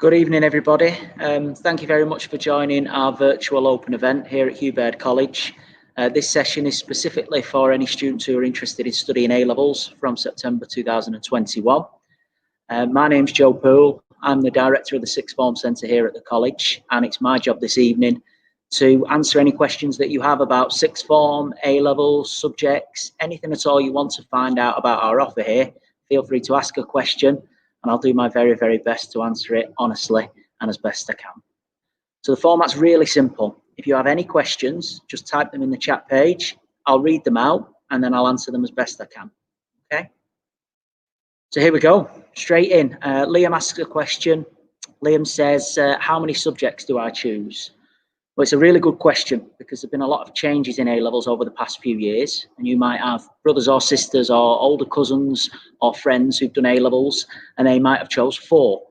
Good evening, everybody. Thank you very much for joining our virtual open event here at Hugh Baird College. This session is specifically for any students who are interested in studying A-levels from September 2021. My name's Joe Poole. I'm the director of the Sixth Form Centre here at the college, and it's my job this evening to answer any questions that you have about Sixth Form, A-levels, subjects, anything at all you want to find out about our offer here. Feel free to ask a question, and I'll do my very, very best to answer it honestly and as best I can. So the format's really simple. If you have any questions, just type them in the chat page. I'll read them out and then I'll answer them as best I can. Okay? So here we go, straight in. Liam asks a question. Liam says, how many subjects do I choose? Well, it's a really good question because there have been a lot of changes in A-levels over the past few years, and you might have brothers or sisters or older cousins or friends who've done A-levels, and they might have chose 4.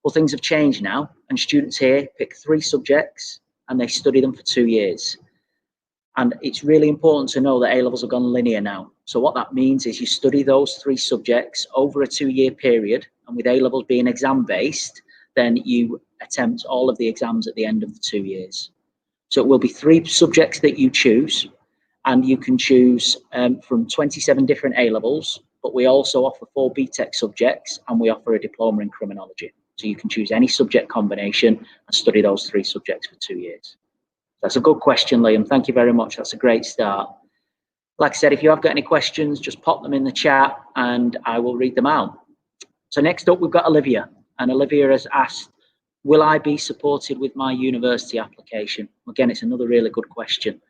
Well, things have changed now, and students here pick 3 subjects and they study them for 2 years. And it's really important to know that A-levels have gone linear now. So what that means is you study those 3 subjects over a 2-year period, and with A-levels being exam-based, then you attempt all of the exams at the end of the 2 years. So it will be 3 subjects that you choose, and you can choose from 27 different A-levels, but we also offer 4 BTEC subjects, and we offer a diploma in criminology. So you can choose any subject combination and study those 3 subjects for 2 years. That's a good question, Liam. Thank you very much. That's a great start. Like I said, if you have got any questions, just pop them in the chat and I will read them out. So next up, we've got Olivia, and Olivia has asked, will I be supported with my university application? Again, it's another really good question.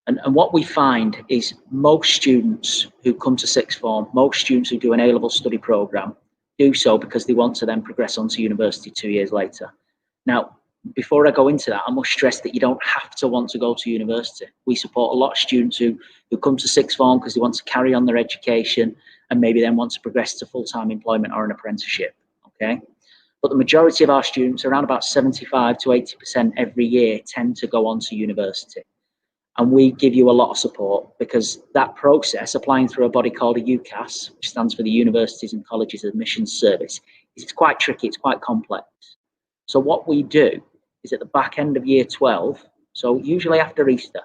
And what we find is most students who come to Sixth Form, most students who do an A-level study programme, do so because they want to then progress on to university 2 years later. Now, before I go into that, I must stress that you don't have to want to go to university. We support a lot of students who come to Sixth Form because they want to carry on their education and maybe then want to progress to full-time employment or an apprenticeship, okay? But the majority of our students, around about 75 to 80% every year, tend to go on to university. And we give you a lot of support because that process, applying through a body called a UCAS, which stands for the Universities and Colleges Admissions Service, it's quite tricky, it's quite complex. So what we do is at the back end of year 12, so usually after Easter,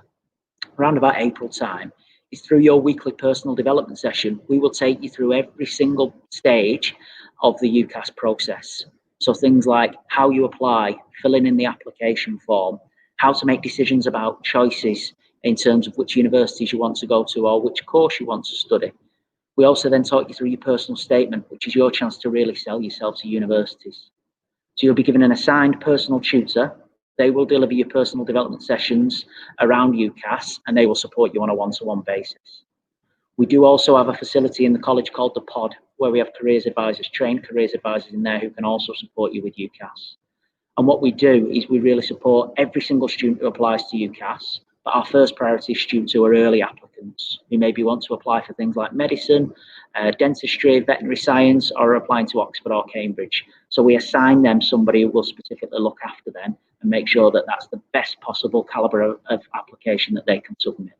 around about April time, is through your weekly personal development session, we will take you through every single stage of the UCAS process. So things like how you apply, filling in the application form, how to make decisions about choices in terms of which universities you want to go to or which course you want to study. We also then talk you through your personal statement, which is your chance to really sell yourself to universities. So you'll be given an assigned personal tutor. They will deliver your personal development sessions around UCAS, and they will support you on a one-to-one basis. We do also have a facility in the college called the Pod, where we have careers advisors, trained careers advisors in there who can also support you with UCAS. And what we do is we really support every single student who applies to UCAS, but our first priority is students who are early applicants, who maybe want to apply for things like medicine, dentistry, veterinary science, or are applying to Oxford or Cambridge. So we assign them somebody who will specifically look after them and make sure that that's the best possible calibre of application that they can submit.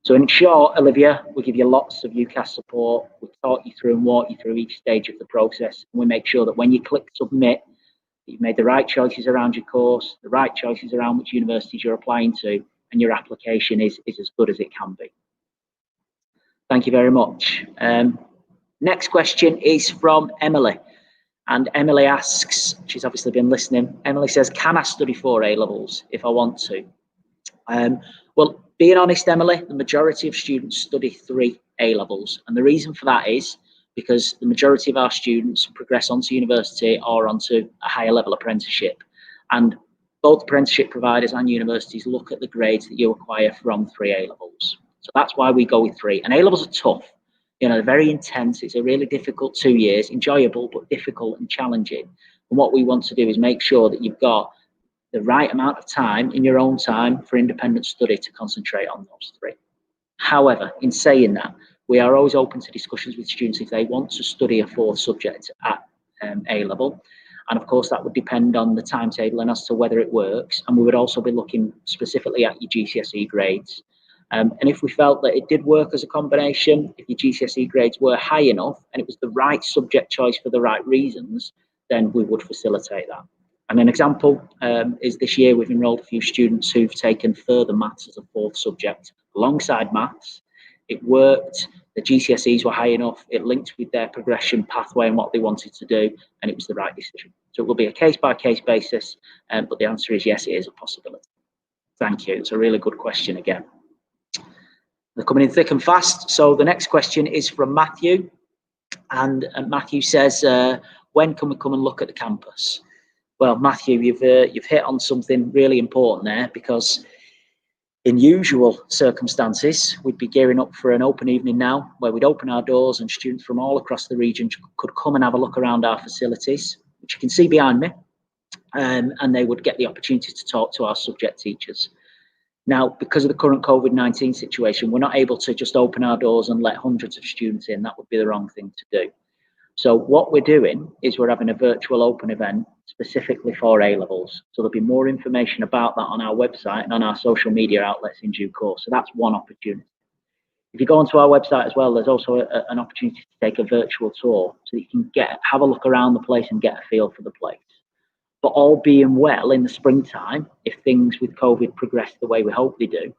So in short, Olivia, we give you lots of UCAS support. We talk you through and walk you through each stage of the process. And we make sure that when you click submit, that you've made the right choices around your course, the right choices around which universities you're applying to, and your application is as good as it can be. Thank you very much. Next question is from Emily. And Emily asks, she's obviously been listening. Emily says, can I study 4 A-levels if I want to? Well, being honest, Emily, the majority of students study 3 A-levels. And the reason for that is because the majority of our students progress onto university or onto a higher level apprenticeship. And both apprenticeship providers and universities look at the grades that you acquire from 3 A-levels. So that's why we go with 3. And A-levels are tough. You know, they're very intense. It's a really difficult 2 years, enjoyable, but difficult and challenging. And what we want to do is make sure that you've got the right amount of time in your own time for independent study to concentrate on those 3. However, in saying that, we are always open to discussions with students if they want to study a 4th subject at A-level. And of course, that would depend on the timetable and as to whether it works. And we would also be looking specifically at your GCSE grades. And if we felt that it did work as a combination, if your GCSE grades were high enough and it was the right subject choice for the right reasons, then we would facilitate that. And an example is this year we've enrolled a few students who've taken further maths as a fourth subject alongside maths. It worked, the GCSEs were high enough, it linked with their progression pathway and what they wanted to do, and it was the right decision. So it will be a case-by-case basis, but the answer is yes, it is a possibility. Thank you, it's a really good question again. They're coming in thick and fast. So the next question is from Matthew, and Matthew says, when can we come and look at the campus? Well, Matthew, you've hit on something really important there, because in usual circumstances, we'd be gearing up for an open evening now, where we'd open our doors and students from all across the region could come and have a look around our facilities, which you can see behind me, and they would get the opportunity to talk to our subject teachers. Now, because of the current COVID-19 situation, we're not able to just open our doors and let hundreds of students in. That would be the wrong thing to do. So what we're doing is we're having a virtual open event specifically for A-levels. So there'll be more information about that on our website and on our social media outlets in due course. So that's one opportunity. If you go onto our website as well, there's also an opportunity to take a virtual tour, so you can have a look around the place and get a feel for the place. But all being well, in the springtime, if things with COVID progress the way we hope they do,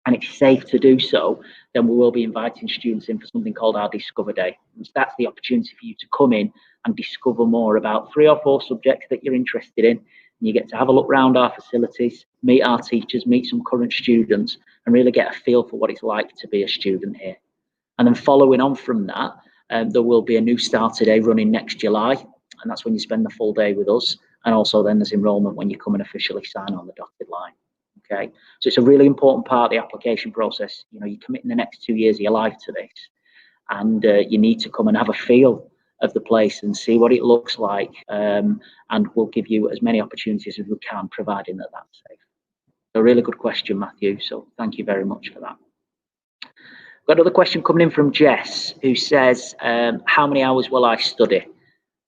and it's safe to do so, then we will be inviting students in for something called our Discover Day. And that's the opportunity for you to come in and discover more about 3 or 4 subjects that you're interested in. And you get to have a look around our facilities, meet our teachers, meet some current students, and really get a feel for what it's like to be a student here. And then following on from that, there will be a new starter day running next July, and that's when you spend the full day with us. And also then there's enrolment when you come and officially sign on the dotted line. Okay, so it's a really important part of the application process. You know, you're committing the next 2 years of your life to this, and you need to come and have a feel of the place and see what it looks like, and we'll give you as many opportunities as we can, providing that that's safe. A really good question, Matthew, so thank you very much for that. Got another question coming in from Jess, who says, how many hours will I study?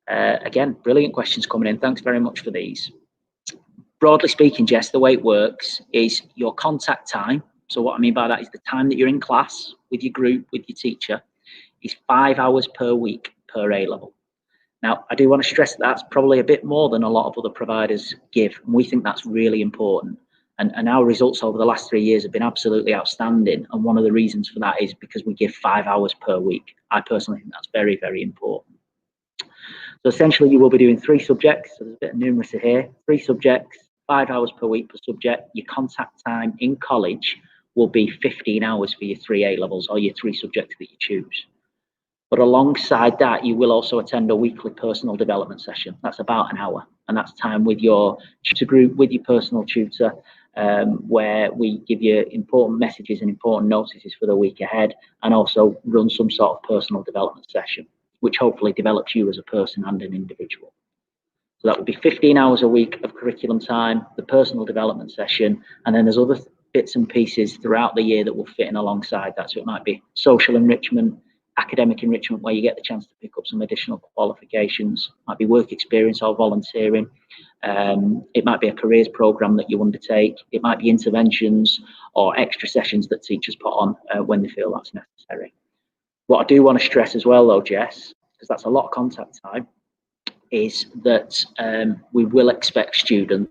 Again, brilliant questions coming in. Thanks very much for these. Broadly speaking, Jess, the way it works is your contact time. So what I mean by that is the time that you're in class with your group, with your teacher, is 5 hours per week per A-level. Now, I do want to stress that that's probably a bit more than a lot of other providers give, and we think that's really important. And our results over the last 3 years have been absolutely outstanding, and one of the reasons for that is because we give 5 hours per week. I personally think that's very, very important. So essentially, you will be doing 3 subjects. So there's a bit of numeracy here. 3 subjects, 5 hours per week per subject. Your contact time in college will be 15 hours for your 3 A-levels or your 3 subjects that you choose. But alongside that, you will also attend a weekly personal development session. That's about an hour, and that's time with your tutor group, with your personal tutor, where we give you important messages and important notices for the week ahead, and also run some sort of personal development session, which hopefully develops you as a person and an individual. So that would be 15 hours a week of curriculum time, the personal development session, and then there's other bits and pieces throughout the year that will fit in alongside that. So it might be social enrichment, academic enrichment, where you get the chance to pick up some additional qualifications, might be work experience or volunteering. It might be a careers program that you undertake. It might be interventions or extra sessions that teachers put on when they feel that's necessary. What I do want to stress as well, though, Jess, because that's a lot of contact time, is that we will expect students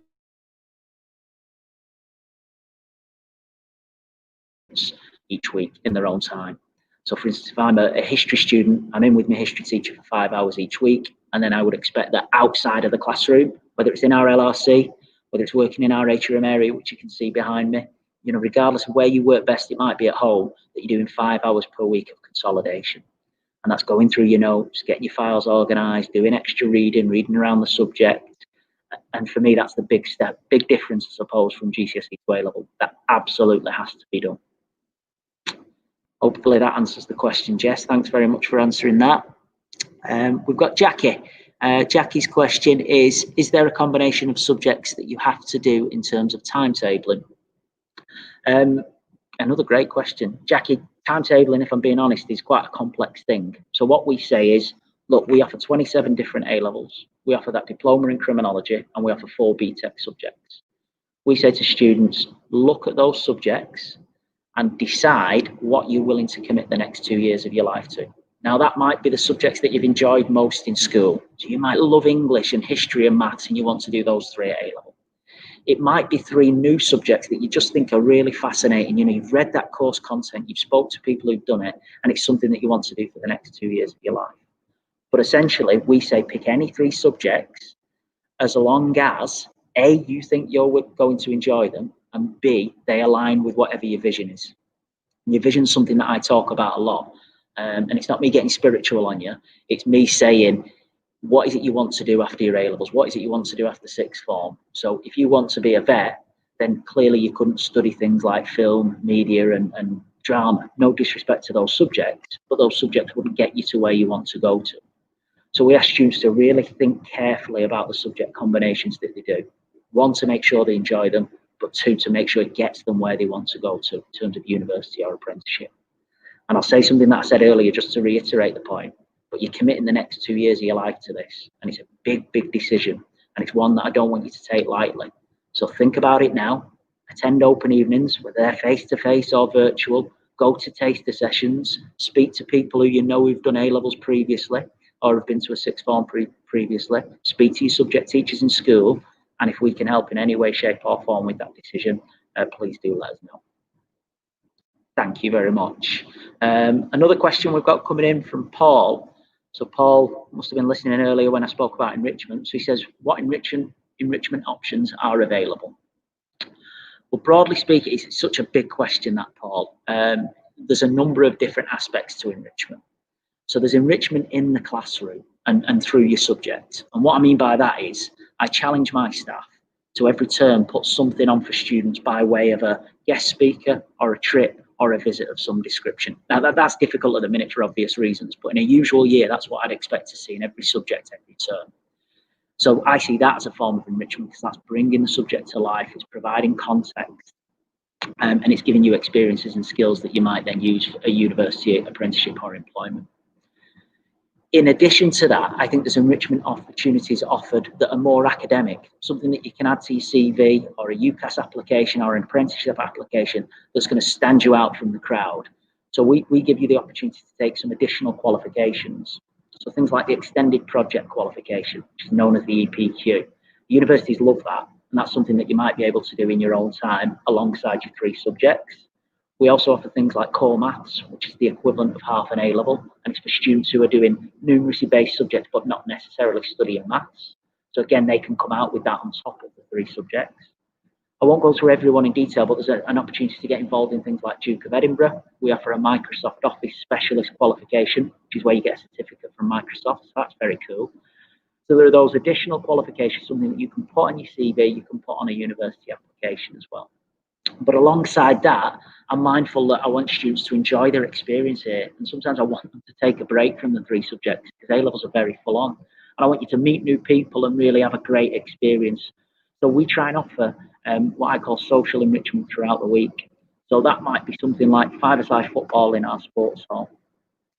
each week in their own time. So for instance, if I'm a history student, I'm in with my history teacher for 5 hours each week, and then I would expect that outside of the classroom, whether it's in our LRC, whether it's working in our atrium area, which you can see behind me, you know, regardless of where you work best, it might be at home, that you're doing 5 hours per week of consolidation. And that's going through your notes, getting your files organised, doing extra reading around the subject. And for me, that's the big step, big difference, I suppose, from GCSE to A-level. That absolutely has to be done. Hopefully that answers the question, Jess. Thanks very much for answering that. We've got Jackie. Jackie's question is there a combination of subjects that you have to do in terms of timetabling? Another great question. Jackie, timetabling, if I'm being honest, is quite a complex thing. So what we say is, look, we offer 27 different A-levels. We offer that diploma in criminology, and we offer 4 BTEC subjects. We say to students, look at those subjects and decide what you're willing to commit the next 2 years of your life to. Now, that might be the subjects that you've enjoyed most in school. So you might love English and history and maths, and you want to do those 3 at A-level. It might be 3 new subjects that you just think are really fascinating. You know, you've read that course content, you've spoke to people who've done it, and it's something that you want to do for the next 2 years of your life. But essentially, we say pick any 3 subjects as long as A, you think you're going to enjoy them, and B, they align with whatever your vision is. Your vision is something that I talk about a lot. And it's not me getting spiritual on you. It's me saying, what is it you want to do after your A-levels? What is it you want to do after sixth form? So if you want to be a vet, then clearly you couldn't study things like film, media, and drama. No disrespect to those subjects, but those subjects wouldn't get you to where you want to go to. So we ask students to really think carefully about the subject combinations that they do. 1, to make sure they enjoy them, but 2, to make sure it gets them where they want to go to in terms of university or apprenticeship. And I'll say something that I said earlier just to reiterate the point, but you're committing the next 2 years of your life to this, and it's a big, big decision, and it's one that I don't want you to take lightly. So think about it now. Attend open evenings, whether they're face-to-face or virtual. Go to taster sessions. Speak to people who you know who've done A-levels previously or have been to a sixth form previously. Speak to your subject teachers in school, and if we can help in any way, shape or form with that decision, please do let us know. Thank you very much. Another question we've got coming in from Paul. So Paul must have been listening earlier when I spoke about enrichment. So he says, what enrichment options are available? Well, broadly speaking, it's such a big question, that, Paul. There's a number of different aspects to enrichment. So there's enrichment in the classroom and through your subject. And what I mean by that is I challenge my staff to every term put something on for students by way of a guest speaker or a trip or a visit of some description. Now, that's difficult at the minute for obvious reasons, but in a usual year, that's what I'd expect to see in every subject, every term. So I see that as a form of enrichment because that's bringing the subject to life, it's providing context, and it's giving you experiences and skills that you might then use for a university apprenticeship or employment. In addition to that, I think there's enrichment opportunities offered that are more academic, something that you can add to your CV or a UCAS application or an apprenticeship application that's going to stand you out from the crowd. So we give you the opportunity to take some additional qualifications. So things like the extended project qualification, which is known as the EPQ. Universities love that, and that's something that you might be able to do in your own time alongside your 3 subjects. We also offer things like core maths, which is the equivalent of half an A-level, and it's for students who are doing numeracy-based subjects but not necessarily studying maths. So again, they can come out with that on top of the 3 subjects. I won't go through everyone in detail, but there's an opportunity to get involved in things like Duke of Edinburgh. We offer a Microsoft Office specialist qualification, which is where you get a certificate from Microsoft, so that's very cool. So there are those additional qualifications, something that you can put on your CV, you can put on a university application as well. But alongside that, I'm mindful that I want students to enjoy their experience here. And sometimes I want them to take a break from the 3 subjects because A-levels are very full on. And I want you to meet new people and really have a great experience. So we try and offer what I call social enrichment throughout the week. So that might be something like 5-a-side football in our sports hall.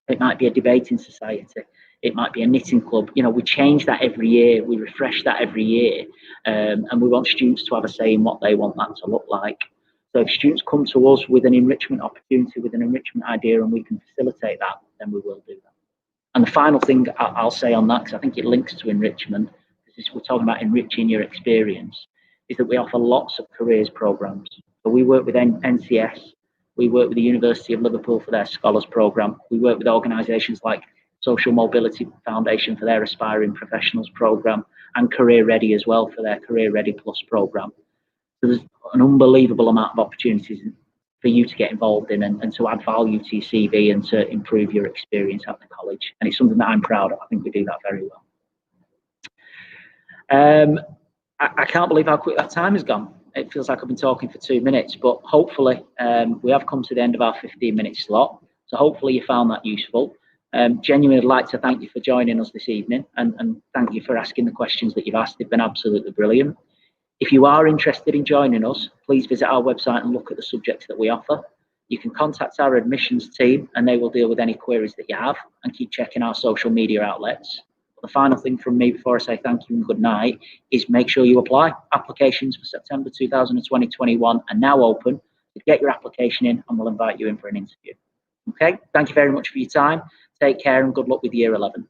It might be a debating society. It might be a knitting club. You know, we change that every year. We refresh that every year. And we want students to have a say in what they want that to look like. So if students come to us with an enrichment opportunity, with an enrichment idea, and we can facilitate that, then we will do that. And the final thing I'll say on that, because I think it links to enrichment, because we're talking about enriching your experience, is that we offer lots of careers programs. So we work with NCS, we work with the University of Liverpool for their Scholars Programme, we work with organisations like Social Mobility Foundation for their Aspiring Professionals Programme, and Career Ready as well for their Career Ready Plus programme. So there's an unbelievable amount of opportunities for you to get involved in and to add value to your CV and to improve your experience at the college. And it's something that I'm proud of. I think we do that very well. I can't believe how quick that time has gone. It feels like I've been talking for 2 minutes, but hopefully we have come to the end of our 15-minute slot. So hopefully you found that useful. Genuinely, I'd like to thank you for joining us this evening and thank you for asking the questions that you've asked. They've been absolutely brilliant. If you are interested in joining us, please visit our website and look at the subjects that we offer. You can contact our admissions team and they will deal with any queries that you have, and keep checking our social media outlets. But the final thing from me before I say thank you and good night is make sure you apply. Applications for September 2020-21 are now open. So get your application in and we'll invite you in for an interview. Okay, thank you very much for your time. Take care and good luck with year 11.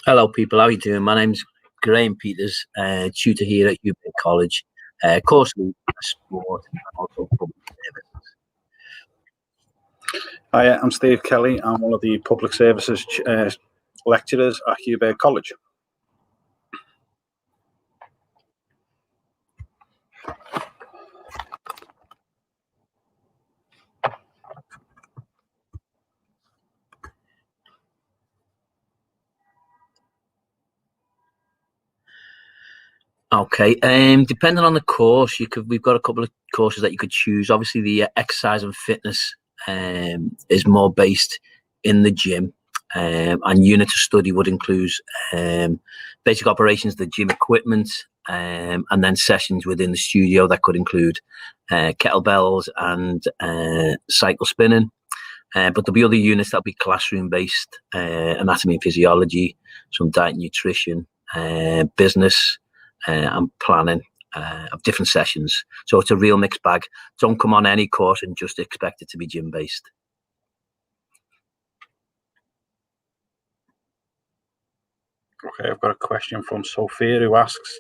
Hello, people. How are you doing? My name's Graham Peters, tutor here at UB College, course lead for sport and also public service. Hi, I'm Steve Kelly. I'm one of the public services lecturers at UB College. Okay, depending on the course, we've got a couple of courses that you could choose. Obviously, the exercise and fitness is more based in the gym, and unit of study would include basic operations, the gym equipment, and then sessions within the studio that could include kettlebells and cycle spinning. But there'll be other units that'll be classroom based, anatomy and physiology, some diet and nutrition, business, and planning of different sessions. So it's a real mixed bag. Don't come on any course and just expect it to be gym based. Okay, I've got a question from Sophia who asks,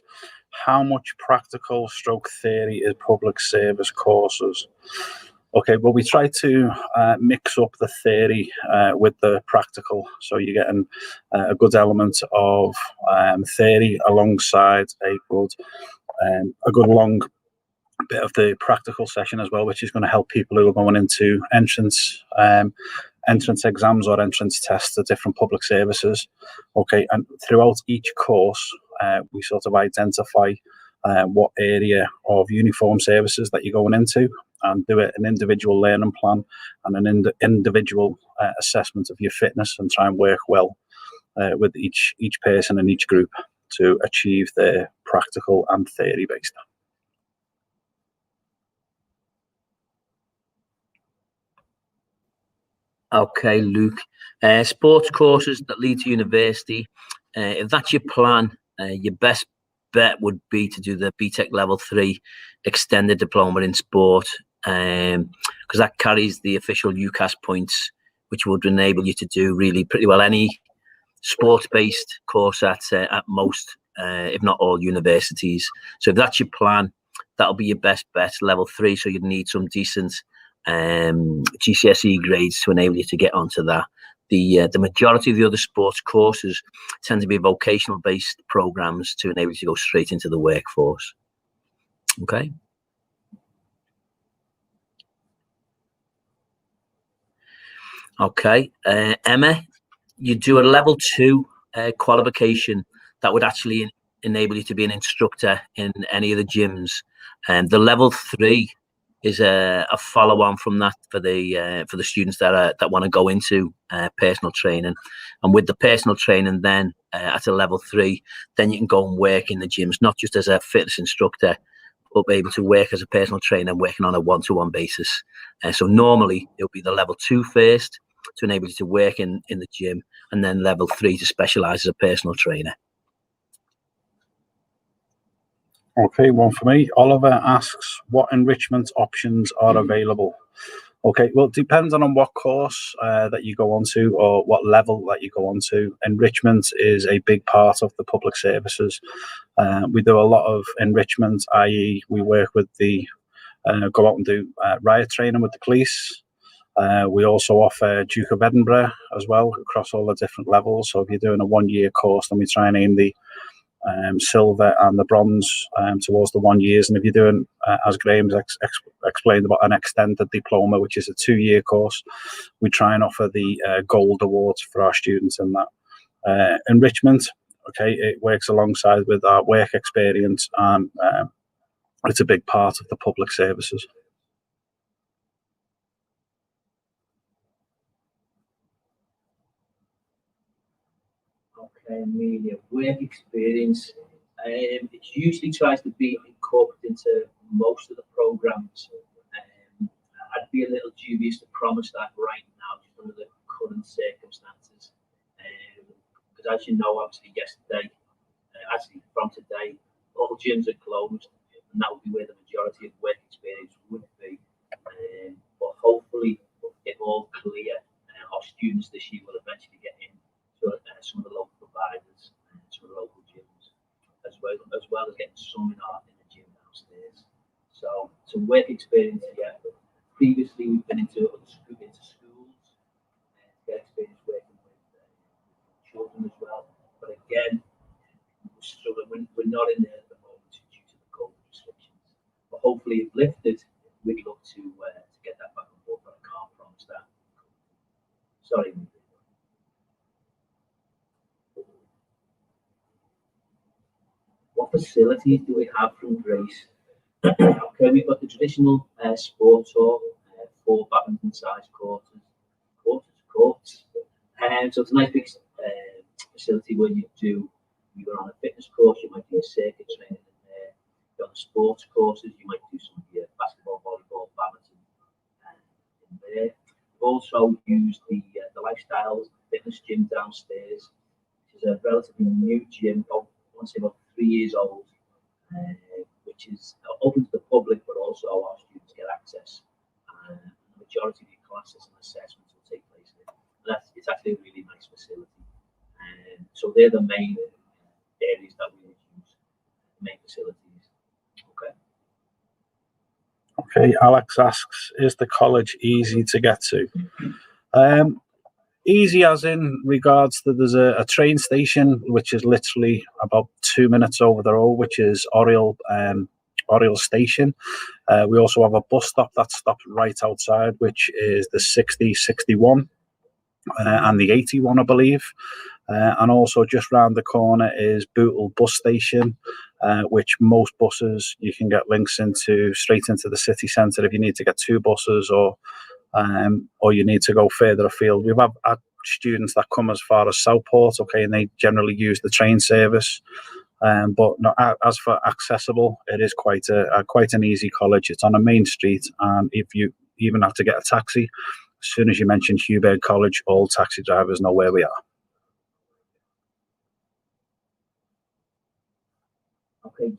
how much practical stroke theory is public service courses? Okay, well, we try to mix up the theory with the practical, so you're getting a good element of theory alongside a good long bit of the practical session as well, which is going to help people who are going into entrance exams or entrance tests at different public services. Okay, and throughout each course, we sort of identify what area of uniform services that you're going into, and do an individual learning plan and an individual assessment of your fitness, and try and work well with each person in each group to achieve their practical and theory based. Okay, Luke. Sports courses that lead to university. If that's your plan, your best bet would be to do the BTEC Level 3 Extended Diploma in Sport, because that carries the official UCAS points, which would enable you to do really pretty well any sports-based course at most, if not all, universities. So if that's your plan, that'll be your best bet, Level 3. So you'd need some decent GCSE grades to enable you to get onto that. The majority of the other sports courses tend to be vocational based programs to enable you to go straight into the workforce. Okay. Okay, Emma, you do a Level 2 qualification that would actually enable you to be an instructor in any of the gyms, and the Level 3 is a follow-on from that for the students that want to go into personal training. And with the personal training, then at a Level 3, then you can go and work in the gyms, not just as a fitness instructor, but be able to work as a personal trainer, working on a one-to-one basis. So normally it'll be the Level 2 first to enable you to work in the gym, and then Level 3 to specialize as a personal trainer. Okay, one for me. Oliver asks, what enrichment options are available? Okay, well, it depends on what course that you go on to, or what level that you go on to. Enrichment is a big part of the public services. We do a lot of enrichment, i.e. we work with go out and do riot training with the police. We also offer Duke of Edinburgh as well across all the different levels. So if you're doing a 1-year course, then we try and aim the silver and the bronze towards the 1 years. And if you're doing, as Graham's explained, about an extended diploma, which is a 2-year course, we try and offer the gold awards for our students in that. Enrichment, okay, it works alongside with our work experience, and it's a big part of the public services. Okay, media work experience. It usually tries to be incorporated into most of the programs. I'd be a little dubious to promise that right now, just under the current circumstances. Because as you know, obviously yesterday, actually from today, all gyms are closed, and that would be where the majority of work experience would be. But hopefully, if all clear, our students this year will eventually get in to some of the local providers. some in the gym downstairs. So some work experience here. Previously, we've been into schools and get experience working with children as well. But again, we're not in there at the moment due to the COVID restrictions. But hopefully, if lifted, we'd look to get that back on board. But I can't promise that. Sorry. What facilities do we have from Grace? Okay, we've got the traditional sports hall, 4 badminton-sized courts. So it's a nice big facility where you're on a fitness course, you might do a circuit training in there. You're on the sports courses, you might do some of your basketball, volleyball, badminton in there. We've also used the lifestyle fitness gym downstairs, which is a relatively new gym, I want to say about 3 years old. Which is open to the public, but also our students get access. The majority of the classes and assessments will take place there. It's actually a really nice facility. So they're the main areas that we use, main facilities. Okay, Alex asks, is the college easy to get to? Easy as in regards that there's a train station which is literally about 2 minutes over the road, which is Oriel Station. We also have a bus stop that stops right outside, which is the 60, 61 and the 81, I believe. And also just round the corner is Bootle bus station, which most buses you can get links into straight into the city centre if you need to get 2 buses or you need to go further afield. We've had students that come as far as Southport, okay, and they generally use the train service. But no, as for accessible, it is quite an easy college. It's on a main street, and if you even have to get a taxi, as soon as you mention Hubert College, all taxi drivers know where we are. Okay,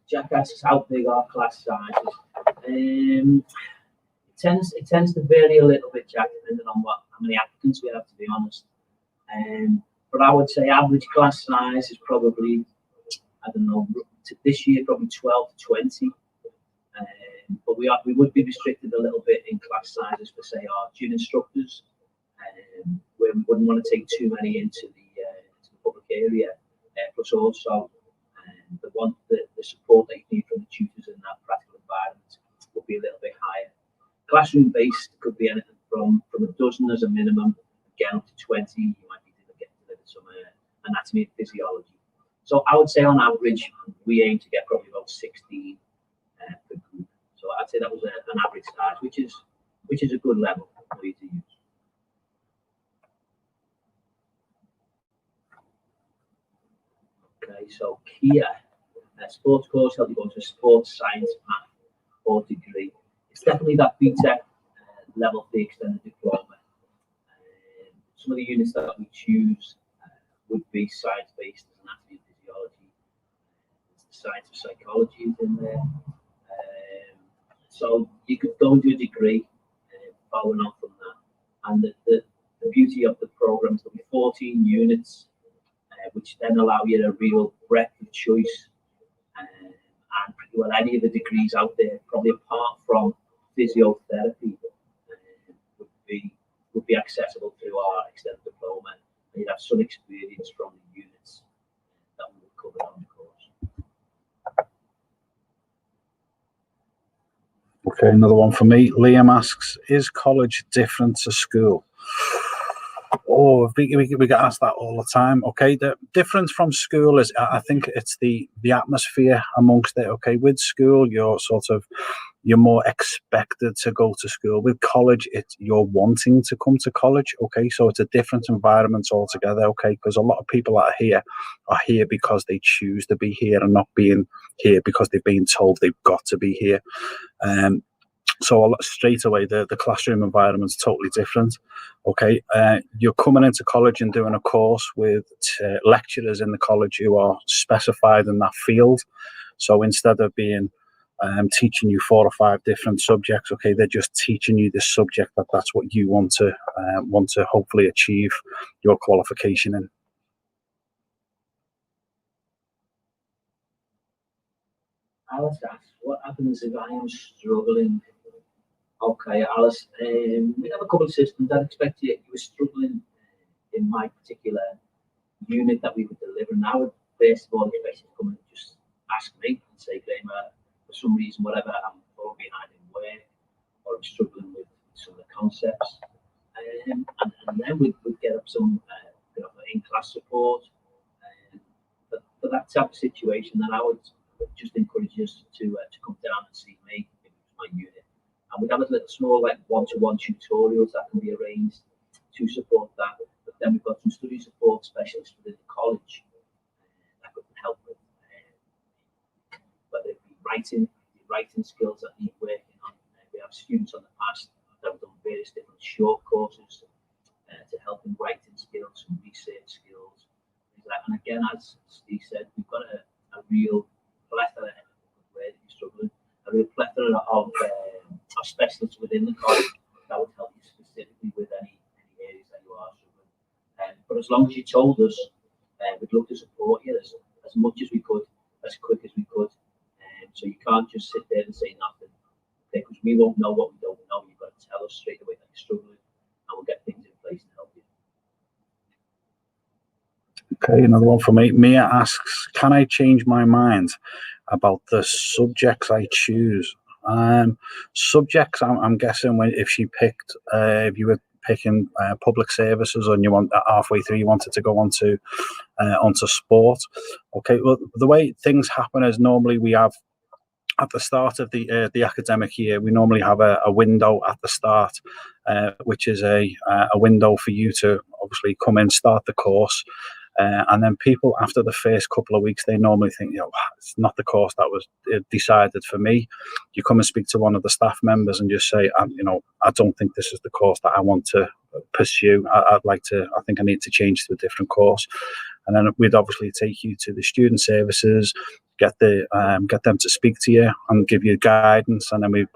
Jack asks how big are class sizes. It tends to vary a little bit, Jack, depending on how many applicants we have, to be honest. But I would say average class size is probably, I don't know, this year probably 12 to 20. But we would be restricted a little bit in class sizes for, say, our gym instructors, where we wouldn't want to take too many into the public area. Plus also the support that you need from the tutors in that practical environment would be a little bit higher. Classroom based could be anything from a dozen as a minimum, again up to 20. You might be getting some anatomy and physiology. So I would say on average we aim to get probably about 16 per group. So I'd say that was an average size, which is a good level for you to use. Okay, so Kia, sports course help you go to a sports science path or degree. It's definitely that BTEC level 3 extended diploma. Some of the units that we choose would be science-based, as anatomy and physiology. The science of psychology is in there. So you could go and do a degree following on from that. And the beauty of the program is there'll be 14 units, which then allow you a real breadth of choice. And pretty well any of the degrees out there, probably apart from physiotherapy, would be accessible through our extended diploma. And you'd have some experience from the units that we would cover on the course. Okay, another one for me. Liam asks, is college different to school? Oh, we get asked that all the time. Okay, the difference from school is, I think it's the atmosphere amongst it. Okay, with school, you're more expected to go to school. With college, you're wanting to come to college. Okay, so it's a different environment altogether. Okay, because a lot of people that are here because they choose to be here and not being here because they've been told they've got to be here. So straight away, the classroom environment's totally different. Okay, you're coming into college and doing a course with lecturers in the college who are specified in that field. So instead of being teaching you 4 or 5 different subjects, okay, they're just teaching you this subject that's what you want to hopefully achieve your qualification in. Alice asks, what happens if I am struggling? Okay, Alice, we have a couple of systems. I'd expect you were struggling in my particular unit that we would deliver. And I would first of all expect you to come and just ask me and say, Graham, for some reason, whatever, I'm falling behind in work or I'm struggling with some of the concepts. And then we'd get up some in-class support. For that type of situation, then I would just encourage us to come down and see me, if it was my unit. And we'd have a little small one-to-one tutorials that can be arranged to support that. But then we've got some study support specialists within the college that could help with whether it be writing skills that need working on. We have students on the past that have done various different short courses to help in writing skills and research skills. And again, as Steve said, we've got a real plethora, where you're struggling, a real plethora of specialists within the college that would help you specifically with any areas that you are struggling. But as long as you told us, we'd love to support you as much as we could, as quick as we could. So you can't just sit there and say nothing, because we won't know what we don't know. You've got to tell us straight away that you're struggling, and we'll get things in place to help you. Okay, another one for me. Mia asks, can I change my mind about the subjects I choose? Subjects, I'm guessing if she picked, if you were picking public services and you want halfway through you wanted to go onto sport. Okay, well, the way things happen is normally we have, at the start of the academic year, we normally have a window at the start, which is a window for you to obviously come in, start the course. And then people, after the first couple of weeks, they normally think, it's not the course that was decided for me. You come and speak to one of the staff members and just say, I don't think this is the course that I want to pursue. I think I need to change to a different course. And then we'd obviously take you to the student services, get them to speak to you and give you guidance, and then we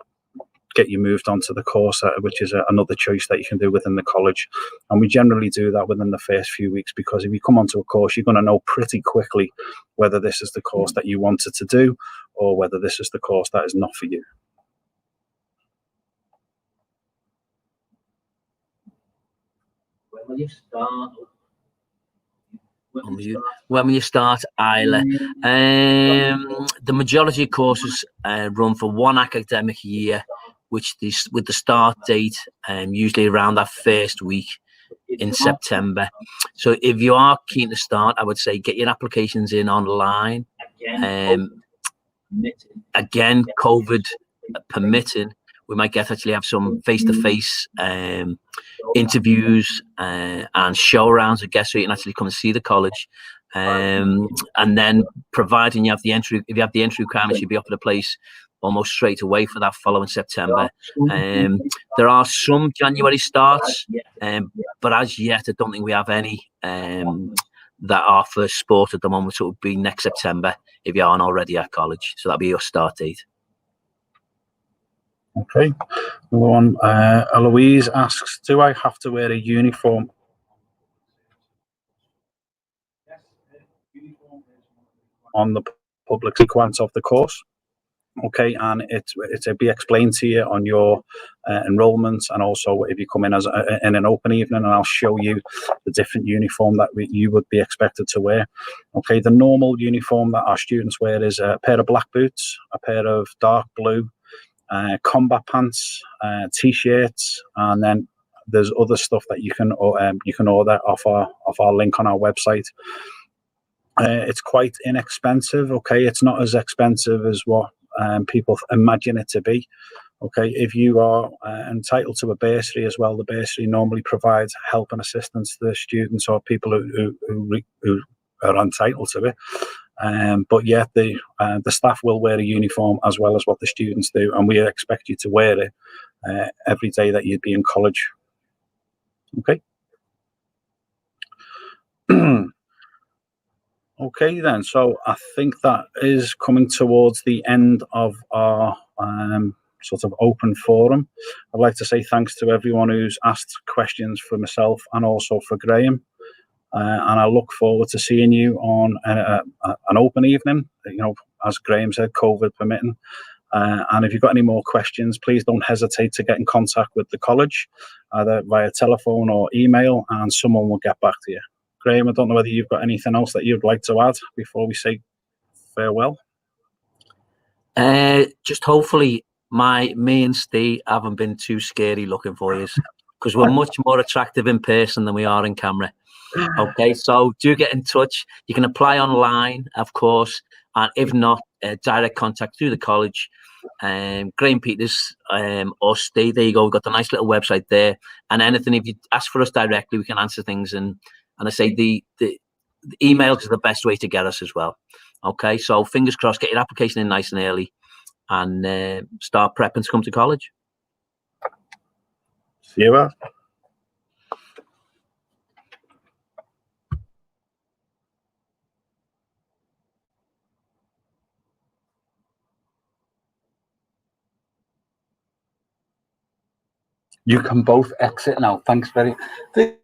get you moved on to the course, which is another choice that you can do within the college. And we generally do that within the first few weeks, because if you come onto a course, you're going to know pretty quickly whether this is the course that you wanted to do or whether this is the course that is not for you. When will you start? When will you start, Isla? The majority of courses run for one academic year, with the start date usually around that first week in September. So if you are keen to start, I would say get your applications in online. Again, COVID permitting, we might actually have some face-to-face interviews and show rounds with guests, so you can actually come and see the college. And then, providing you have the entry, if you have the entry requirements, you'll be up at a place almost straight away for that following September. There are some January starts, but as yet, I don't think we have any that are for sport at the moment. So it would be next September if you aren't already at college. So that'll be your start date. Okay. Another one. Eloise asks, do I have to wear a uniform? On the public sequence of the course. Okay, and it'll be explained to you on your enrolments, and also if you come in as in an open evening, and I'll show you the different uniform that you would be expected to wear. Okay, the normal uniform that our students wear is a pair of black boots, a pair of dark blue combat pants, t-shirts, and then there's other stuff that you can order off our link on our website. It's quite inexpensive. Okay, it's not as expensive as what people imagine it to be. Okay, if you are entitled to a bursary as well, the bursary normally provides help and assistance to the students or people who are entitled to it. But yeah, the staff will wear a uniform as well as what the students do, and we expect you to wear it every day that you'd be in college. Okay. Okay then, so I think that is coming towards the end of our sort of open forum. I'd like to say thanks to everyone who's asked questions for myself and also for Graham. And I look forward to seeing you on an open evening. as Graham said, COVID permitting. And if you've got any more questions, please don't hesitate to get in contact with the college, either via telephone or email, and someone will get back to you. Graham, I don't know whether you've got anything else that you'd like to add before we say farewell. Just hopefully me and Steve haven't been too scary looking for you, because we're much more attractive in person than we are in camera. Okay, so do get in touch. You can apply online, of course, and if not, direct contact through the college. Graham Peters or Steve, there you go. We've got the nice little website there. And anything, if you ask for us directly, we can answer things. And I say the email is the best way to get us as well. Okay, so fingers crossed, get your application in nice and early, and start prepping to come to college. See you out. You can both exit now. Thanks very much.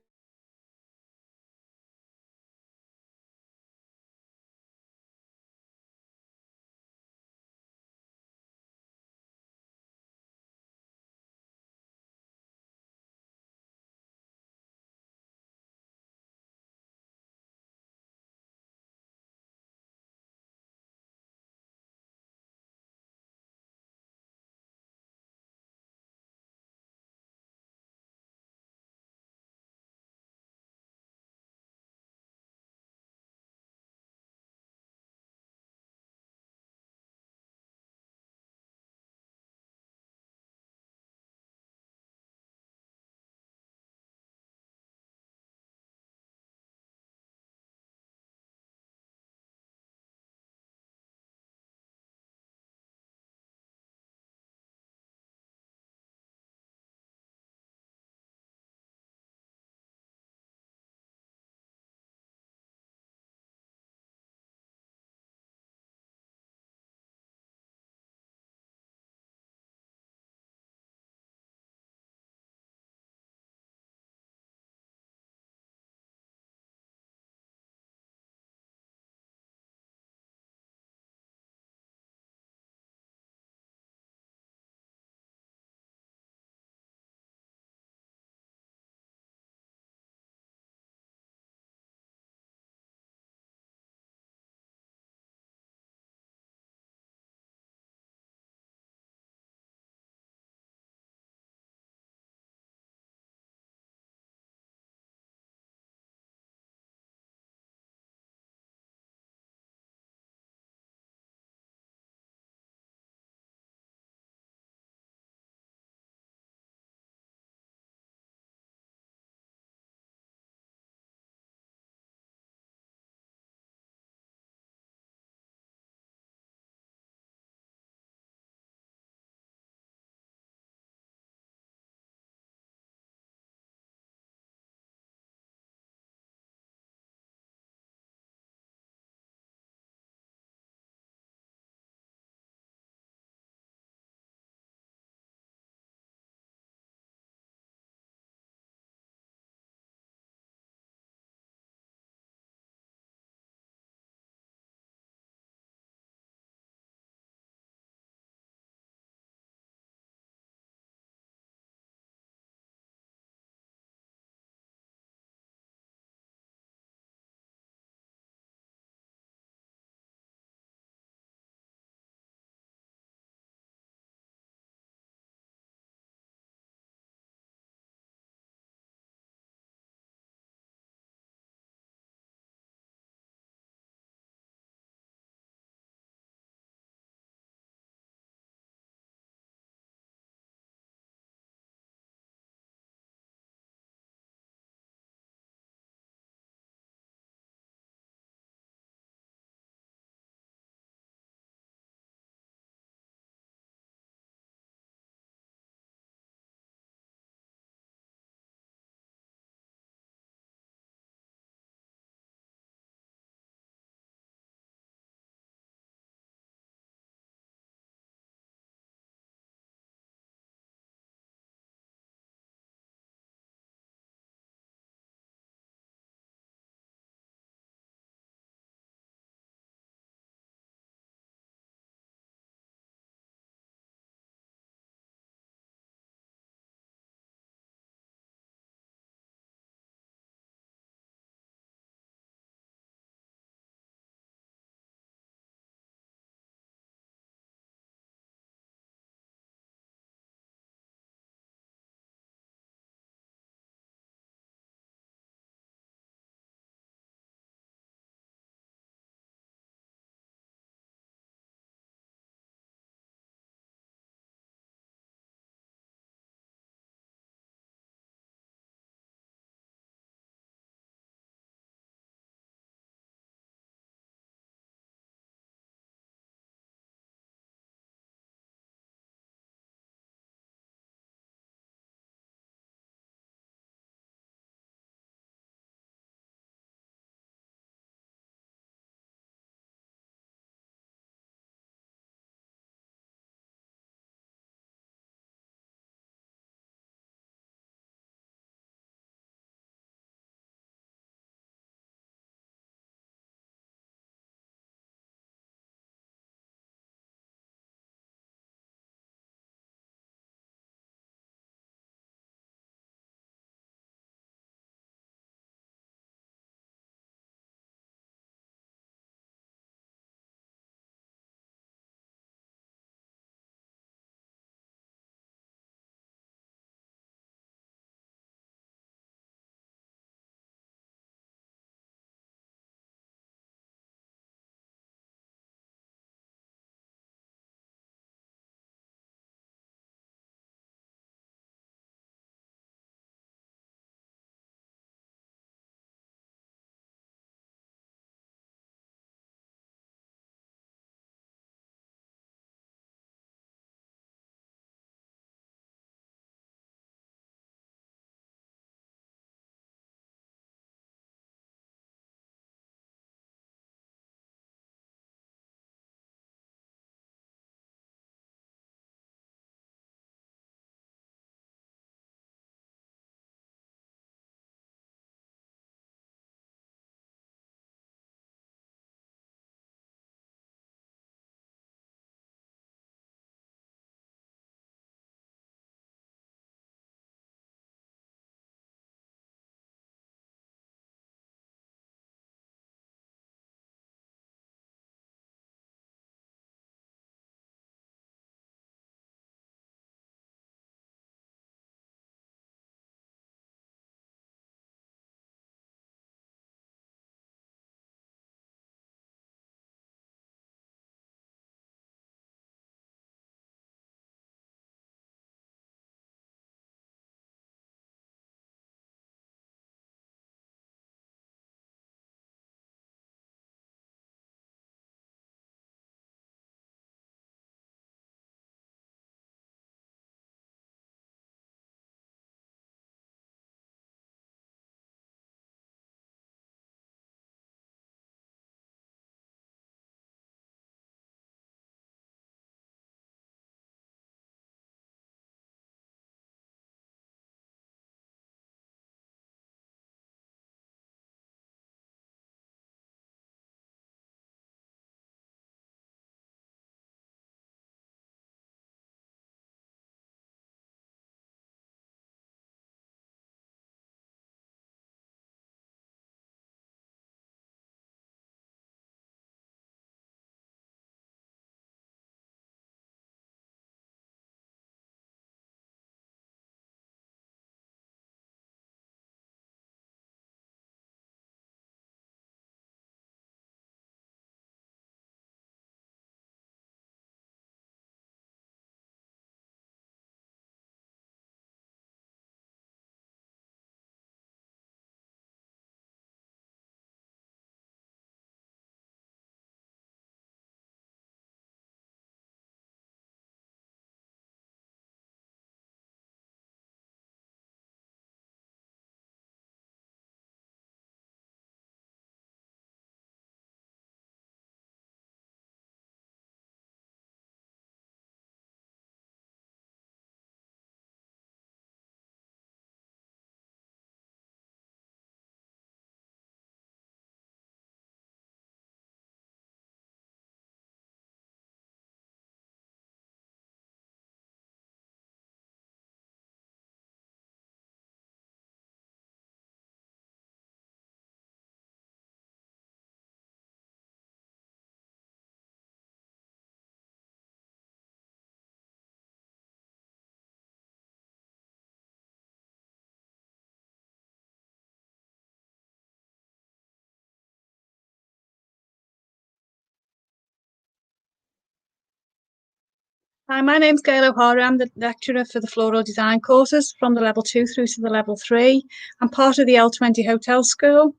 Hi, my name's Gail O'Hara. I'm the lecturer for the Floral Design courses from the level 2 through to the level 3. I'm part of the L20 Hotel School,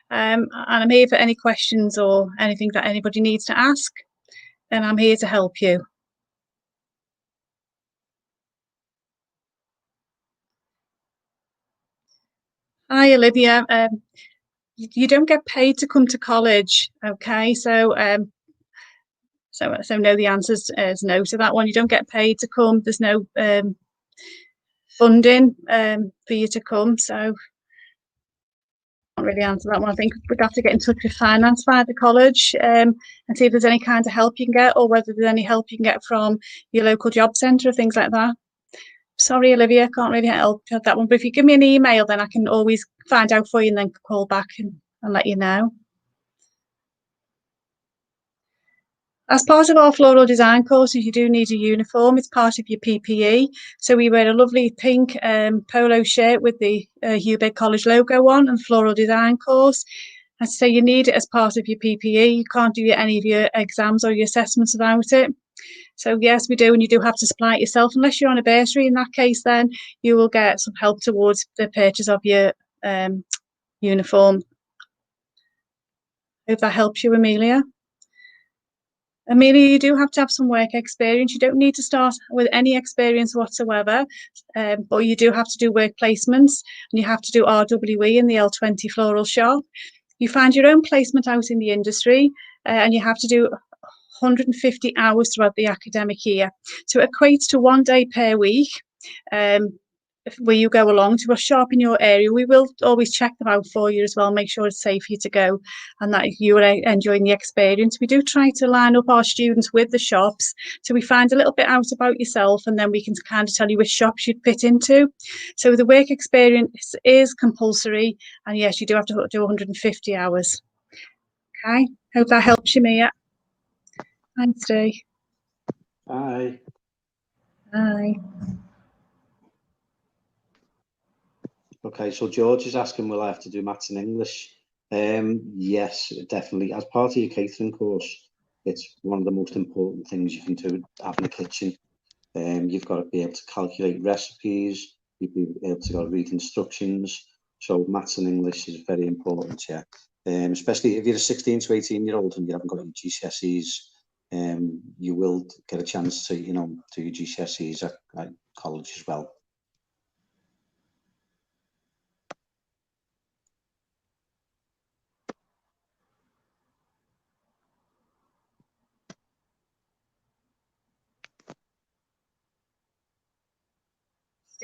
and I'm here for any questions or anything that anybody needs to ask, and I'm here to help you. Hi, Olivia. You don't get paid to come to college, okay? So no, the answer is no to that one. You don't get paid to come. There's no funding for you to come, so I can't really answer that one. I think we'd have to get in touch with finance via the college and see if there's any kind of help you can get, or whether there's any help you can get from your local job centre or things like that. Sorry, Olivia, can't really help with that one. But if you give me an email, then I can always find out for you and then call back and let you know. As part of our floral design courses, you do need a uniform. It's part of your PPE. So we wear a lovely pink polo shirt with the Hubert College logo on and floral design course. And so you need it as part of your PPE. You can't do any of your exams or your assessments without it. So yes, we do, and you do have to supply it yourself. Unless you're on a bursary, in that case, then you will get some help towards the purchase of your uniform. Hope that helps you, Amelia. Amelia, you do have to have some work experience. You don't need to start with any experience whatsoever, but you do have to do work placements, and you have to do RWE in the L20 floral shop. You find your own placement out in the industry, and you have to do 150 hours throughout the academic year. So it equates to 1 day per week. Where you go along to a shop in your area. We will always check them out for you as well, make sure it's safe for you to go and that you are enjoying the experience. We do try to line up our students with the shops, so we find a little bit out about yourself, and then we can kind of tell you which shops you'd fit into. So the work experience is compulsory, and yes, you do have to do 150 hours. Okay, hope that helps you, Mia. Thanks, Dee. Bye. Bye. Okay, so George is asking, will I have to do maths and English? Yes, definitely. As part of your catering course, it's one of the most important things you can do, having a kitchen. You've got to be able to calculate recipes, you've be able to read instructions. So maths and English is very important, yeah. Especially if you're a 16 to 18-year-old and you haven't got your GCSEs, you will get a chance to, do your GCSEs at college as well.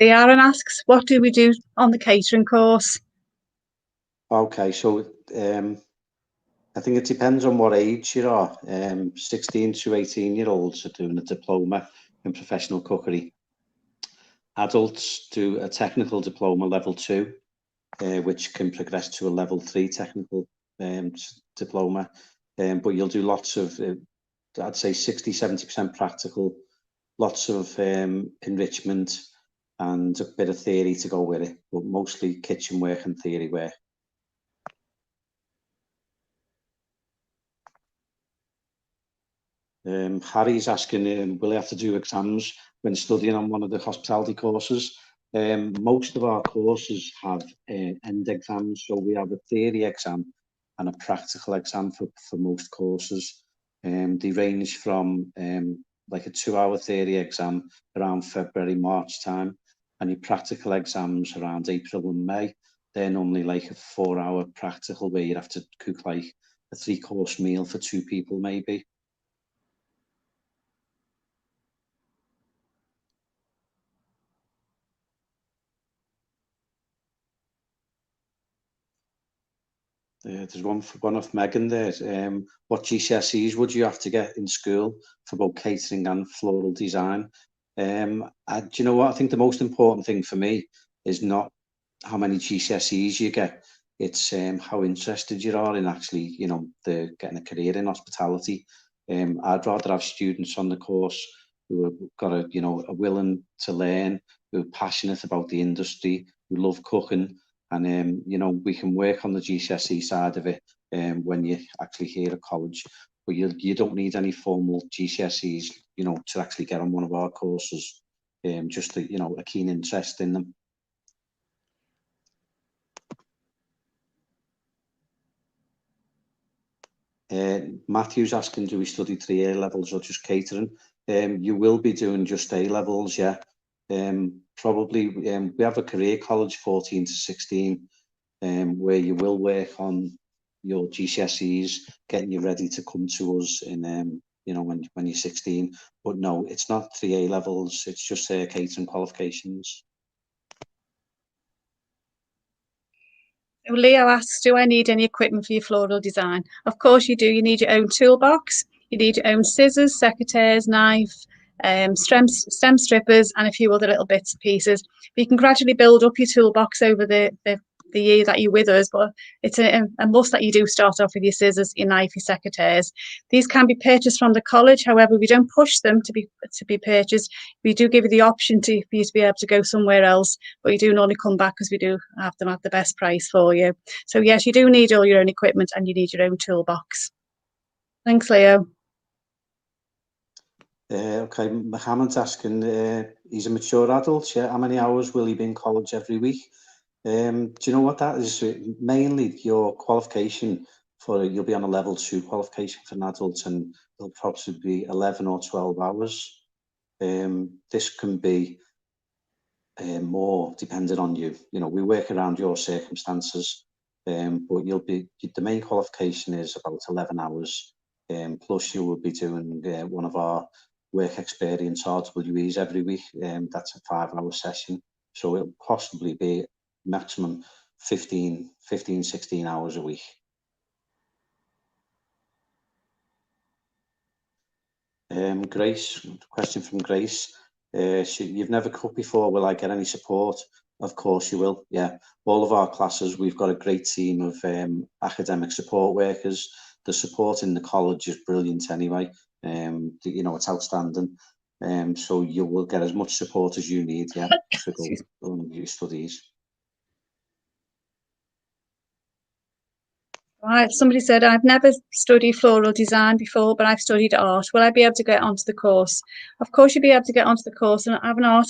Aaron asks, what do we do on the catering course? Okay, so I think it depends on what age you are. 16 to 18-year-olds are doing a diploma in professional cookery. Adults do a technical diploma level 2, which can progress to a level 3 technical diploma. But you'll do lots of, I'd say 60-70% practical, lots of enrichment, and a bit of theory to go with it, but mostly kitchen work and theory work. Harry's asking, will I have to do exams when studying on one of the hospitality courses? Most of our courses have end exams, so we have a theory exam and a practical exam for most courses. They range from like a 2-hour theory exam around February, March time, and your practical exams around April and May. They're normally like a 4-hour practical where you have to cook like a 3-course meal for 2 people maybe. There's one off Megan there. What GCSEs would you have to get in school for both catering and floral design? Do you know what? I think the most important thing for me is not how many GCSEs you get. It's how interested you are in actually, getting a career in hospitality. I'd rather have students on the course who have got are willing to learn, who are passionate about the industry, who love cooking. And, we can work on the GCSE side of it when you're actually here at college. But you don't need any formal GCSEs. you know, to actually get on one of our courses, just a, you know, a keen interest in them. Matthew's asking, do we study 3 A levels or just catering? You will be doing just A levels, yeah. Probably we have a career college 14 to 16, where you will work on your GCSEs, getting you ready to come to us in you know, when you're 16. But no, it's not 3 A levels, it's just catering qualifications. Leo asks, do I need any equipment for your floral design? Of course you do. You need your own toolbox, you need your own scissors, secateurs, knife, stem strippers, and a few other little bits and pieces. But you can gradually build up your toolbox over the year that you're with us, but it's a must that you do start off with your scissors, your knife, your secateurs. These can be purchased from the college. However, we don't push them to be purchased. We do give you the option for you to be able to go somewhere else, but you do normally come back because we do have them at the best price for you. So yes, you do need all your own equipment and you need your own toolbox. Thanks, Leo. Okay, Mohammed's asking, he's a mature adult, yeah, how many hours will he be in college every week? Do you know what that is? Mainly your qualification for, you'll be on a level 2 qualification for an adult, and it'll probably be 11 or 12 hours. This can be more depending on you. You know, we work around your circumstances, but you'll be, the main qualification is about 11 hours, plus you will be doing one of our work experience RWEs every week. That's a 5-hour session, so it'll possibly be maximum 15, 16 hours a week. Grace, question from Grace. You've never cooked before, will I get any support? Of course you will, yeah. All of our classes, we've got a great team of academic support workers. The support in the college is brilliant anyway. You know, it's outstanding. So you will get as much support as you need, yeah, to go on your studies. Right, somebody said, I've never studied floral design before, but I've studied art. Will I be able to get onto the course? Of course you'll be able to get onto the course, and having art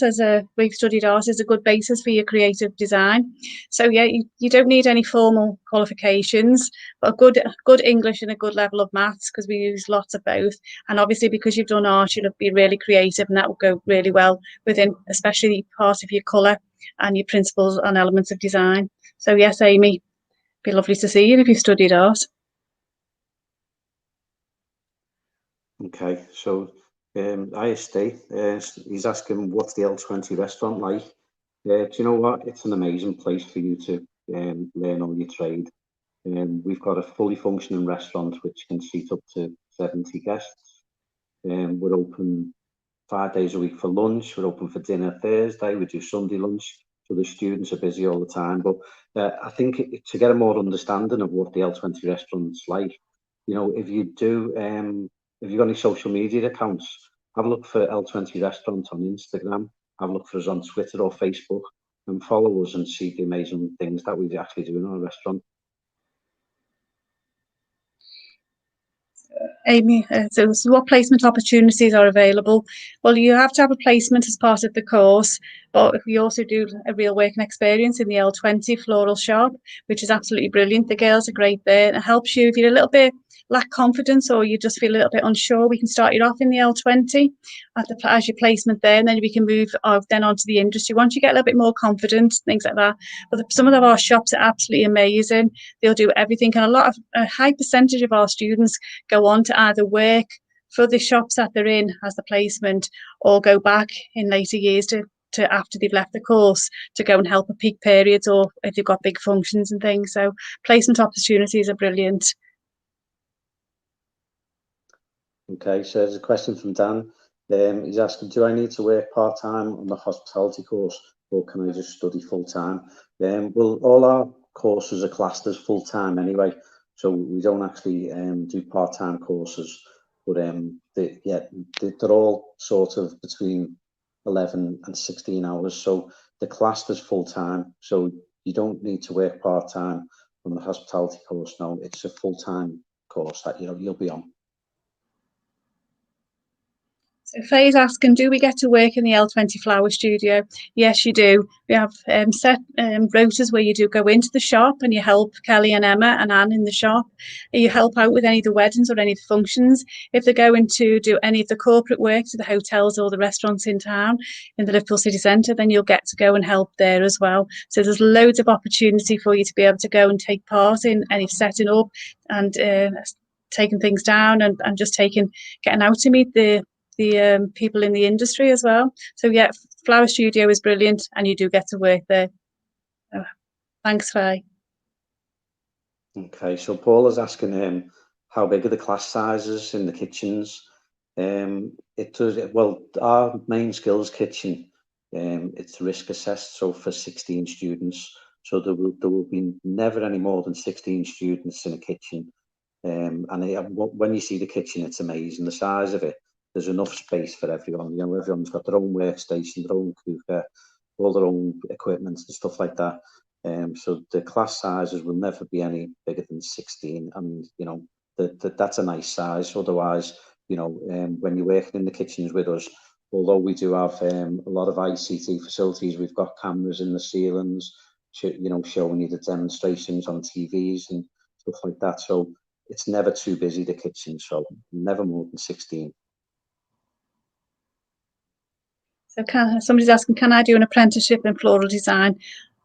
we've studied art is a good basis for your creative design. So yeah, you don't need any formal qualifications, but a good English and a good level of maths, because we use lots of both. And obviously because you've done art, you'll be really creative, and that will go really well within, especially part of your colour and your principles and elements of design. So yes, Amy, be lovely to see you if you studied art. Okay, so ISD, he's asking, what's the L20 restaurant like? Do you know what? It's an amazing place for you to learn all your trade. We've got a fully functioning restaurant which can seat up to 70 guests. We're open 5 days a week for lunch. We're open for dinner Thursday. We do Sunday lunch. So the students are busy all the time. But I think to get a more understanding of what the L20 restaurant's like, you know, if you do, if you've got any social media accounts, have a look for L20 Restaurant on Instagram, have a look for us on Twitter or Facebook, and follow us and see the amazing things that we actually do in our restaurant. Amy, so what placement opportunities are available? Well, you have to have a placement as part of the course, but we also do a real working experience in the L20 floral shop, which is absolutely brilliant. The girls are great there. It helps you if you're a little bit lack confidence or you just feel a little bit unsure. We can start you off in the L20 as your placement there, and then we can move then onto the industry once you get a little bit more confidence, things like that. But some of our shops are absolutely amazing. They'll do everything, and a high percentage of our students go on to either work for the shops that they're in as the placement, or go back in later years to after they've left the course to go and help at peak periods, or if you've got big functions and things. So placement opportunities are brilliant. Okay, so there's a question from Dan. He's asking, do I need to work part-time on the hospitality course, or can I just study full-time? Well, all our courses are classed as full-time anyway, so we don't actually do part-time courses, but they're all sort of between 11 and 16 hours, so they're classed as full-time, so you don't need to work part-time on the hospitality course. No, it's a full-time course that you'll be on. So Faye's asking, do we get to work in the L20 flower studio? Yes, you do. We have set rotas where you do go into the shop and you help Kelly and Emma and Anne in the shop. You help out with any of the weddings or any of the functions. If they're going to do any of the corporate work to the hotels or the restaurants in town, in the Liverpool city centre, then you'll get to go and help there as well. So there's loads of opportunity for you to be able to go and take part in any setting up and taking things down and just getting out to meet the people in the industry as well. So yeah, Flower Studio is brilliant and you do get to work there. So, thanks, Faye. Okay, so Paul is asking how big are the class sizes in the kitchens? It does, well, our main skills kitchen, it's risk assessed, so for 16 students. So there will be never any more than 16 students in a kitchen. And when you see the kitchen, it's amazing, the size of it. There's enough space for everyone. You know, everyone's got their own workstation, their own cooker, all their own equipment and stuff like that. So the class sizes will never be any bigger than 16. And, you know, that's a nice size. Otherwise, you know, when you're working in the kitchens with us, although we do have a lot of ICT facilities, we've got cameras in the ceilings, you know, showing you the demonstrations on TVs and stuff like that. So it's never too busy, the kitchen, so never more than 16. So somebody's asking, can I do an apprenticeship in floral design?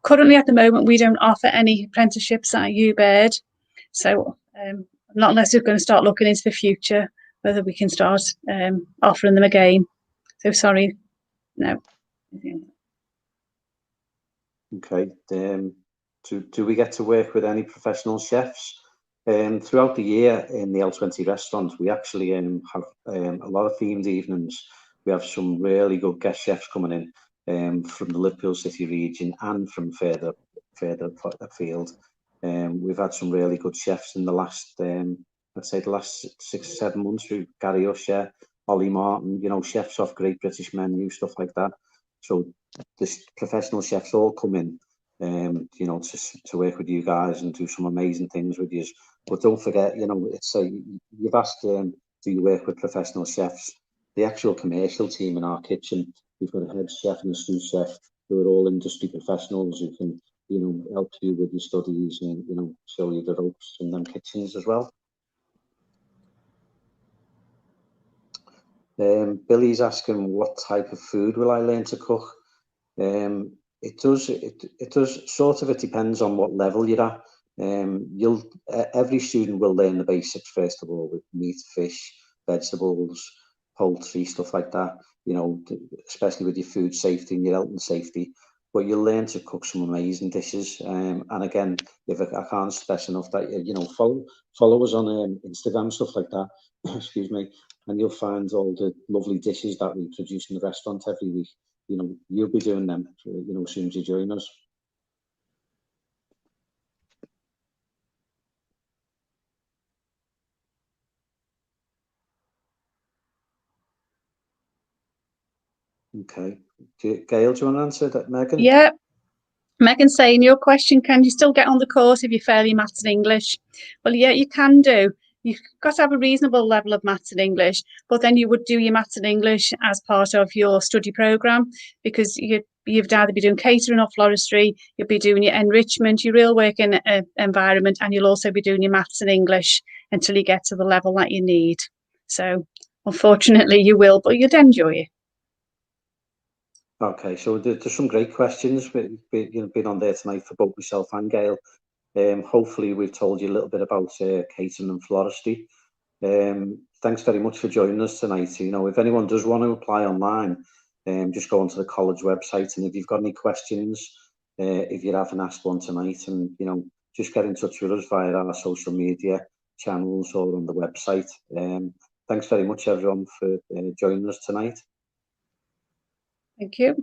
Currently at the moment, we don't offer any apprenticeships at UBED. So not unless we're going to start looking into the future, whether we can start offering them again. So sorry, no. Okay, do we get to work with any professional chefs? Throughout the year in the L20 restaurant, we actually have a lot of themed evenings. We have some really good guest chefs coming in from the Liverpool City region and from further afield. We've had some really good chefs in the last, I'd say the last 6 or 7 months, through Gary Usher, Ollie Martin, you know, chefs off Great British Menu, stuff like that. So the professional chefs all come in, you know, to work with you guys and do some amazing things with you. But don't forget, you know, it's you've asked, do you work with professional chefs? The actual commercial team in our kitchen, we've got a head chef and a sous chef who are all industry professionals who can, you know, help you with your studies and, you know, show you the ropes in them kitchens as well. Billy's asking, what type of food will I learn to cook? It does sort of, it depends on what level you're at. Every student will learn the basics first of all, with meat, fish, vegetables, poultry, stuff like that, you know, especially with your food safety and your health and safety. But you'll learn to cook some amazing dishes. And again, if I can't stress enough that, you know, follow us on Instagram, stuff like that, excuse me, and you'll find all the lovely dishes that we produce in the restaurant every week. You know, you'll be doing them, you know, as soon as you join us. Okay. Gail, do you want to answer that, Megan? Yeah. Megan's saying, your question, can you still get on the course if you're fairly maths and English? Well, yeah, you can do. You've got to have a reasonable level of maths and English, but then you would do your maths and English as part of your study programme, because you'd either be doing catering or floristry, you'll be doing your enrichment, your real working environment, and you'll also be doing your maths and English until you get to the level that you need. So unfortunately you will, but you'd enjoy it. Okay, so there's some great questions been on there tonight for both myself and Gail. Hopefully we've told you a little bit about catering and floristry. Thanks very much for joining us tonight. You know, if anyone does want to apply online, just go onto the college website, and if you've got any questions, if you haven't asked one tonight, and you know, just get in touch with us via our social media channels or on the website. Thanks very much everyone for joining us tonight. Thank you.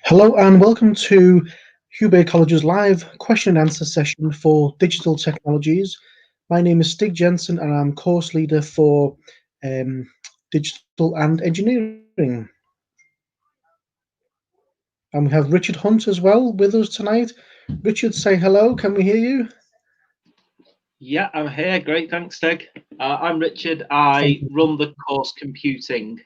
Hello and welcome to Hubert College's live question and answer session for digital technologies. My name is Stig Jensen and I'm course leader for digital and engineering. And we have Richard Hunt as well with us tonight. Richard, say hello. Can we hear you? Yeah, I'm here. Great, thanks, Stig. I'm Richard. I run the course Computing.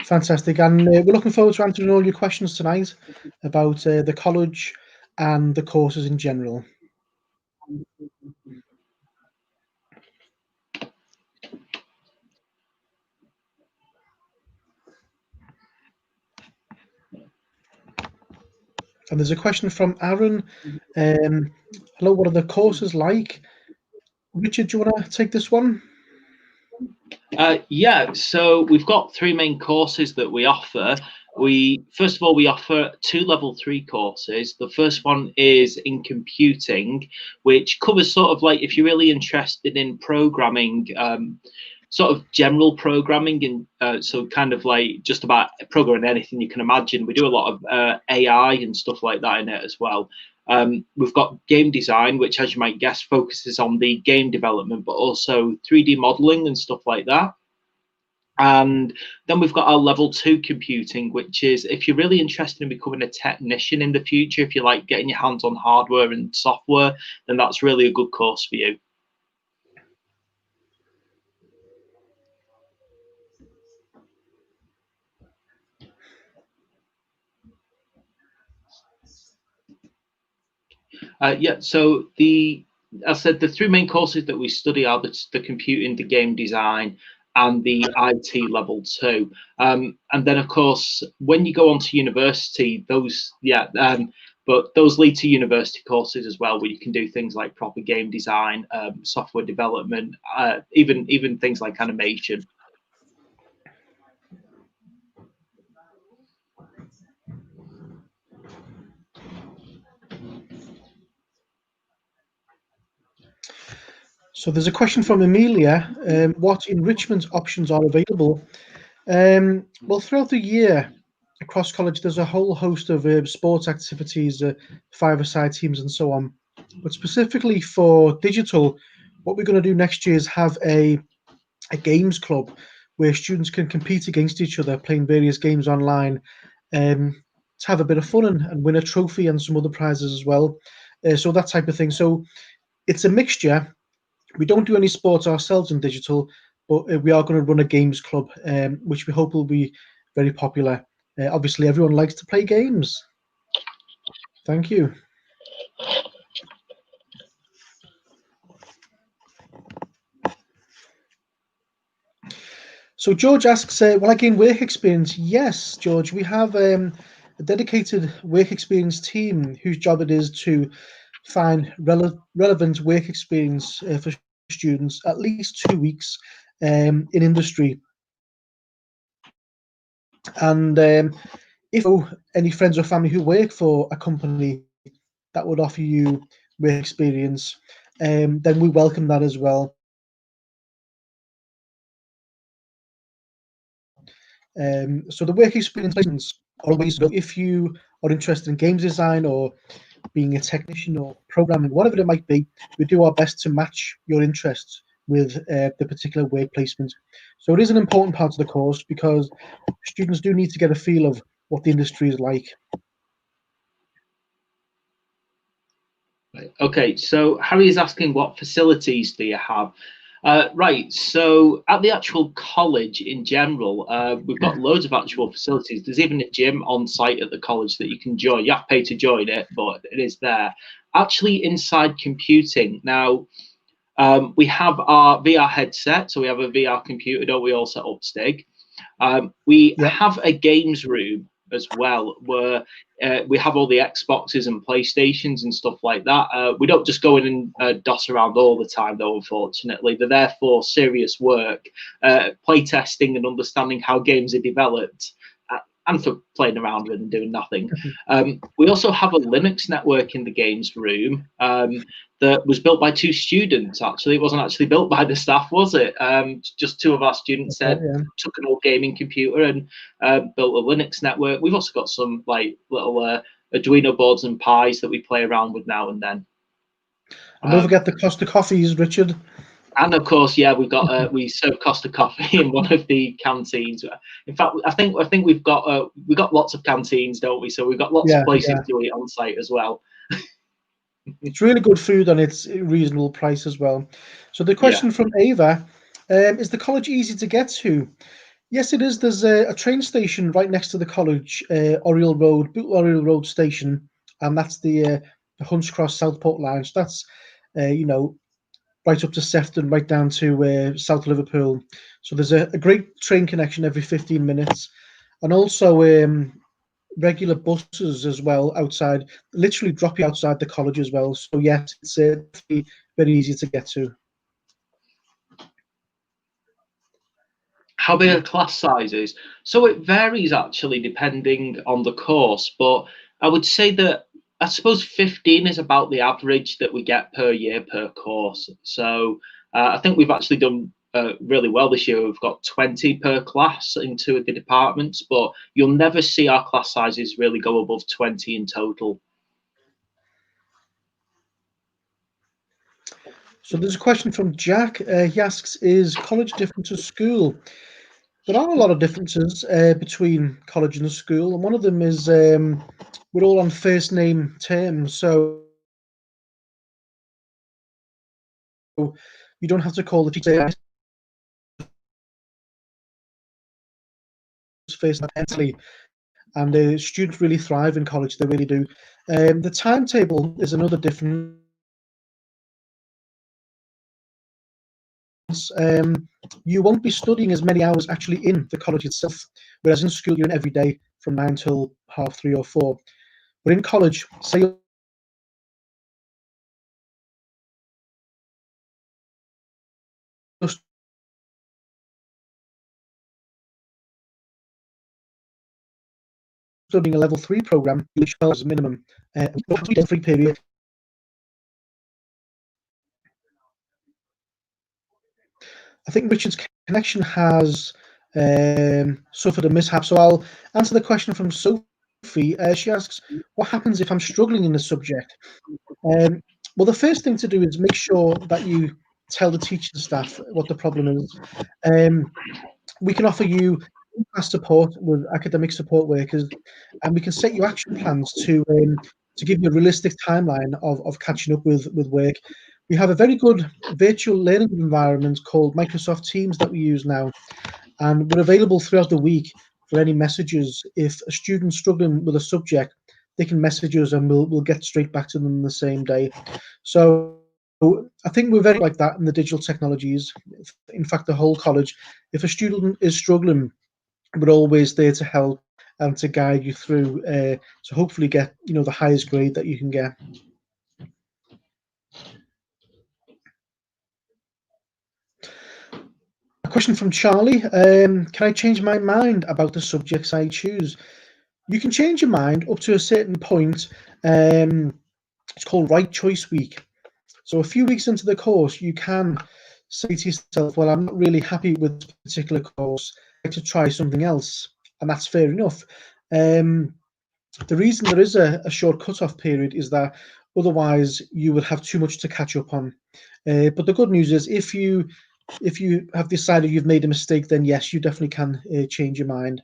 Fantastic. And we're looking forward to answering all your questions tonight about the college and the courses in general. And there's a question from Aaron. Hello, what are the courses like? Richard, do you want to take this one? Yeah, so we've got 3 main courses that we offer. First of all, we offer 2 level 3 courses. The first one is in computing, which covers sort of like if you're really interested in programming, sort of general programming, and so kind of like just about programming anything you can imagine. We do a lot of AI and stuff like that in it as well. We've got game design, which, as you might guess, focuses on the game development, but also 3D modeling and stuff like that. And then we've got our level 2 computing, which is if you're really interested in becoming a technician in the future, if you like getting your hands on hardware and software, then that's really a good course for you. Yeah, so I said the 3 main courses that we study are the computing, the game design, and the IT level 2. And then, of course, when you go on to university, but those lead to university courses as well, where you can do things like proper game design, software development, even things like animation. So there's a question from Amelia. What enrichment options are available? Well, throughout the year across college, there's a whole host of sports activities, 5-a-side teams and so on. But specifically for digital, what we're going to do next year is have a games club where students can compete against each other, playing various games online, to have a bit of fun and win a trophy and some other prizes as well. So that type of thing. So it's a mixture. We don't do any sports ourselves in digital, but we are going to run a games club, which we hope will be very popular. Obviously, everyone likes to play games. Thank you. So George asks, will I gain work experience? Yes, George, we have a dedicated work experience team whose job it is to find relevant work experience for students, at least 2 weeks in industry. And if any friends or family who work for a company that would offer you work experience, then we welcome that as well. So the work experience placements are always good. If you are interested in games design or being a technician or programming, whatever it might be, we do our best to match your interests with the particular work placement. So it is an important part of the course because students do need to get a feel of what the industry is like. Okay, so Harry is asking what facilities do you have? Right, so at the actual college in general, we've got loads of actual facilities. There's even a gym on site at the college that you can join. You have to pay to join it, but it is there. Actually, inside computing, now we have our VR headset, so we have a VR computer, don't we all set up, Stig? We have a games room as well, where we have all the Xboxes and PlayStations and stuff like that. We don't just go in and doss around all the time, though, unfortunately. They're there for serious work, play testing and understanding how games are developed. and for playing around with and doing nothing. We also have a Linux network in the games room that was built by 2 students. Actually, it wasn't actually built by the staff, was it? Just 2 of our students took an old gaming computer and built a Linux network. We've also got some like little Arduino boards and Pis that we play around with now and then. And don't forget the Costa coffees, Richard. And of course, yeah, we've got we serve Costa coffee in one of the canteens. In fact, I think we've got lots of canteens, don't we? So we've got lots of places to eat on site as well. It's really good food and it's a reasonable price as well. So the question from Ava, is the college easy to get to? Yes, it is. There's a train station right next to the college, Oriel Road, Bootle Oriel Road station, and that's the Hunts Cross Southport line. So that's right up to Sefton, right down to South Liverpool. So there's a great train connection every 15 minutes, and also regular buses as well outside, literally drop you outside the college as well. So yes, it's very easy to get to. How big are class sizes? So it varies actually depending on the course, but I would say that I suppose 15 is about the average that we get per year per course. So I think we've actually done really well this year. We've got 20 per class in 2 of the departments, but you'll never see our class sizes really go above 20 in total. So there's a question from Jack. He asks, is college different to school? There are a lot of differences between college and school, and one of them is we're all on first name terms, so you don't have to call the teacher first name, and the students really thrive in college. They really do. The timetable is another difference. You won't be studying as many hours actually in the college itself, whereas in school you're in every day from 9 till 3:30 or 4. But in college, say you're studying a level 3 program, you should as a minimum. Free period. I think Richard's connection has suffered a mishap, so I'll answer the question from Sophie. She asks, what happens if I'm struggling in the subject? Well, the first thing to do is make sure that you tell the teaching staff what the problem is. We can offer you class support with academic support workers, and we can set you action plans to give you a realistic timeline of catching up with work. We have a very good virtual learning environment called Microsoft Teams that we use now, and we're available throughout the week for any messages. If a student's struggling with a subject, they can message us and we'll get straight back to them the same day. So I think we're very like that in the digital technologies. In fact, the whole college, if a student is struggling, we're always there to help and to guide you through to hopefully get the highest grade that you can get. A question from Charlie. Can I change my mind about the subjects I choose? You can change your mind up to a certain point. It's called right choice week. So a few weeks into the course, you can say to yourself, well, I'm not really happy with this particular course. I'd like to try something else. And that's fair enough. The reason there is a short cut-off period is that otherwise you would have too much to catch up on. But the good news is if you have decided you've made a mistake, then yes, you definitely can change your mind.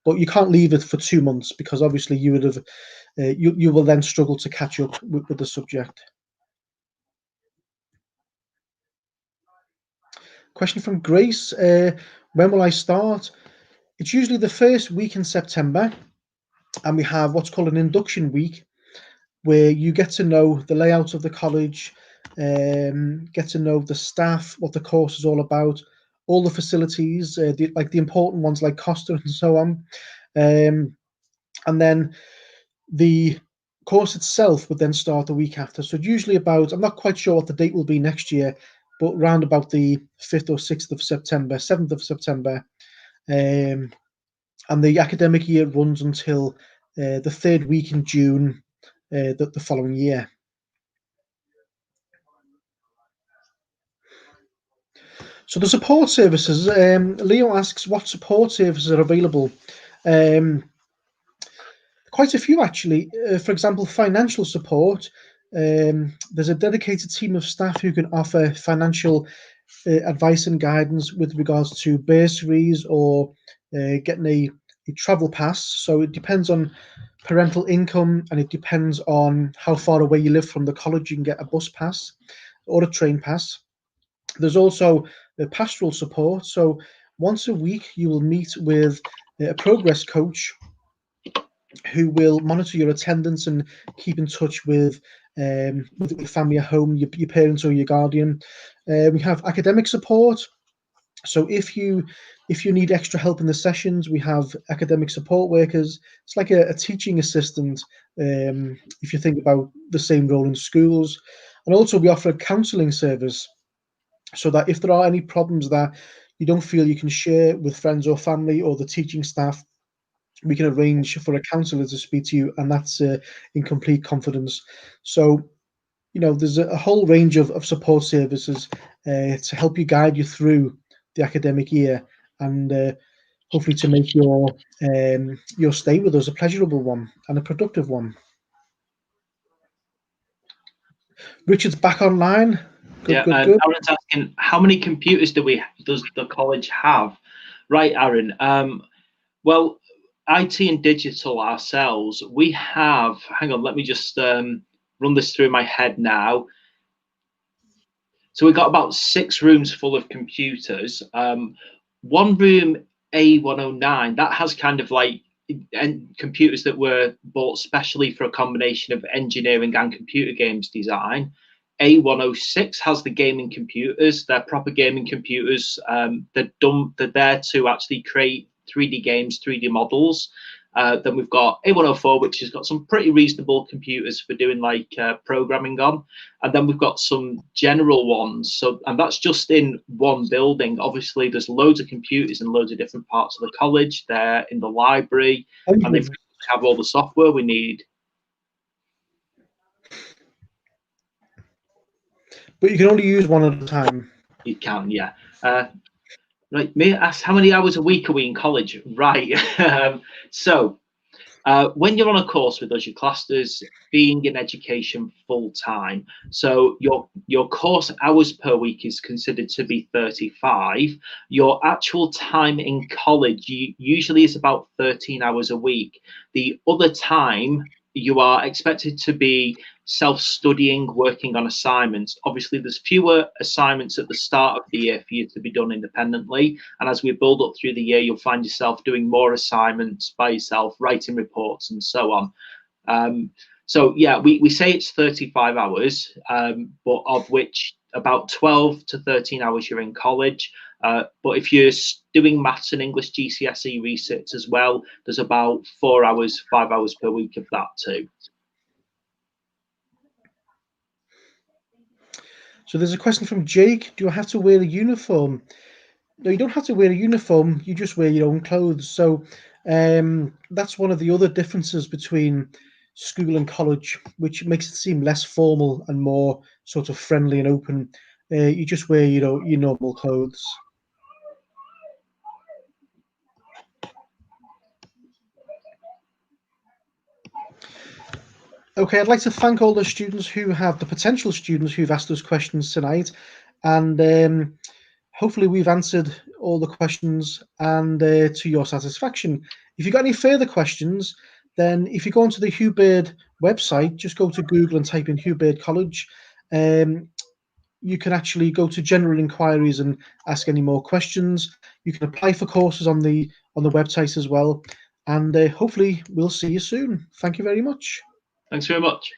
But you can't leave it for 2 months because obviously you would have you will then struggle to catch up with the subject. Question from Grace. When will I start? It's usually the first week in September, and we have what's called an induction week, where you get to know the layout of the college, get to know the staff, what the course is all about, all the facilities, the important ones like Costa and so on. And then the course itself would then start the week after. So usually about, I'm not quite sure what the date will be next year, but around about the 5th or 6th of September, 7th of September. And and the academic year runs until the 3rd week in June the following year. So the support services, Leo asks what support services are available. Quite a few, actually. For example, financial support. There's a dedicated team of staff who can offer financial advice and guidance with regards to bursaries or getting a travel pass. So it depends on parental income, and it depends on how far away you live from the college. You can get a bus pass or a train pass. There's also pastoral support. So once a week, you will meet with a progress coach who will monitor your attendance and keep in touch with your family at home, your parents or your guardian. We have academic support. So if you need extra help in the sessions, we have academic support workers. It's like a teaching assistant, if you think about the same role in schools. And also we offer a counselling service, so that if there are any problems that you don't feel you can share with friends or family or the teaching staff, we can arrange for a counsellor to speak to you, and that's in complete confidence. So, there's a whole range of support services to help you guide you through the academic year, and hopefully to make your stay with us a pleasurable one and a productive one. Richard's back online. Good. Aaron's asking, how many computers does the college have? Right, Aaron. Well, IT and digital ourselves, we have, hang on, let me just run this through my head now. So we've got about 6 rooms full of computers. One room, A109, that has kind of like computers that were bought specially for a combination of engineering and computer games design. A106 has the gaming computers. They're proper gaming computers. They're there to actually create 3D games, 3D models. Then we've got A104, which has got some pretty reasonable computers for doing like programming on. And then we've got some general ones. And that's just in one building. Obviously, there's loads of computers in loads of different parts of the college. They're in the library, and they have all the software we need. But you can only use one at a time. You can, yeah. Right, may I ask how many hours a week are we in college? Right. So when you're on a course with us, you're classed as being in education full time. So your course hours per week is considered to be 35. Your actual time in college usually is about 13 hours a week. The other time you are expected to be self-studying, working on assignments. Obviously, there's fewer assignments at the start of the year for you to be done independently. And as we build up through the year, you'll find yourself doing more assignments by yourself, writing reports and so on. So yeah, we say it's 35 hours, but of which about 12 to 13 hours you're in college. But if you're doing maths and English GCSE resits as well, there's about 4 hours, 5 hours per week of that too. So there's a question from Jake. Do I have to wear a uniform? No, you don't have to wear a uniform. You just wear your own clothes. So that's one of the other differences between school and college, which makes it seem less formal and more sort of friendly and open. You just wear your normal clothes. Okay, I'd like to thank all the potential students who've asked us questions tonight, and hopefully we've answered all the questions and to your satisfaction. If you've got any further questions, then if you go onto the Hugh Bird website, just go to Google and type in Hugh Bird College. You can actually go to general inquiries and ask any more questions. You can apply for courses on the website as well, and hopefully we'll see you soon. Thank you very much. Thanks very much.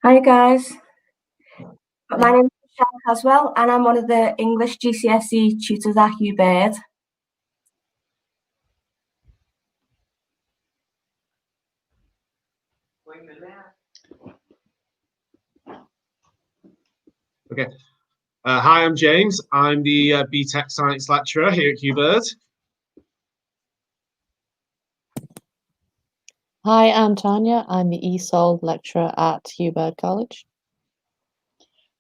Hi guys, my name is Michelle Caswell and I'm one of the English GCSE tutors at Hugh Baird. Okay. Hi, I'm James. I'm the BTEC Science Lecturer here at Hugh Baird. Hi, I'm Tanya. I'm the ESOL lecturer at Hugh Baird College.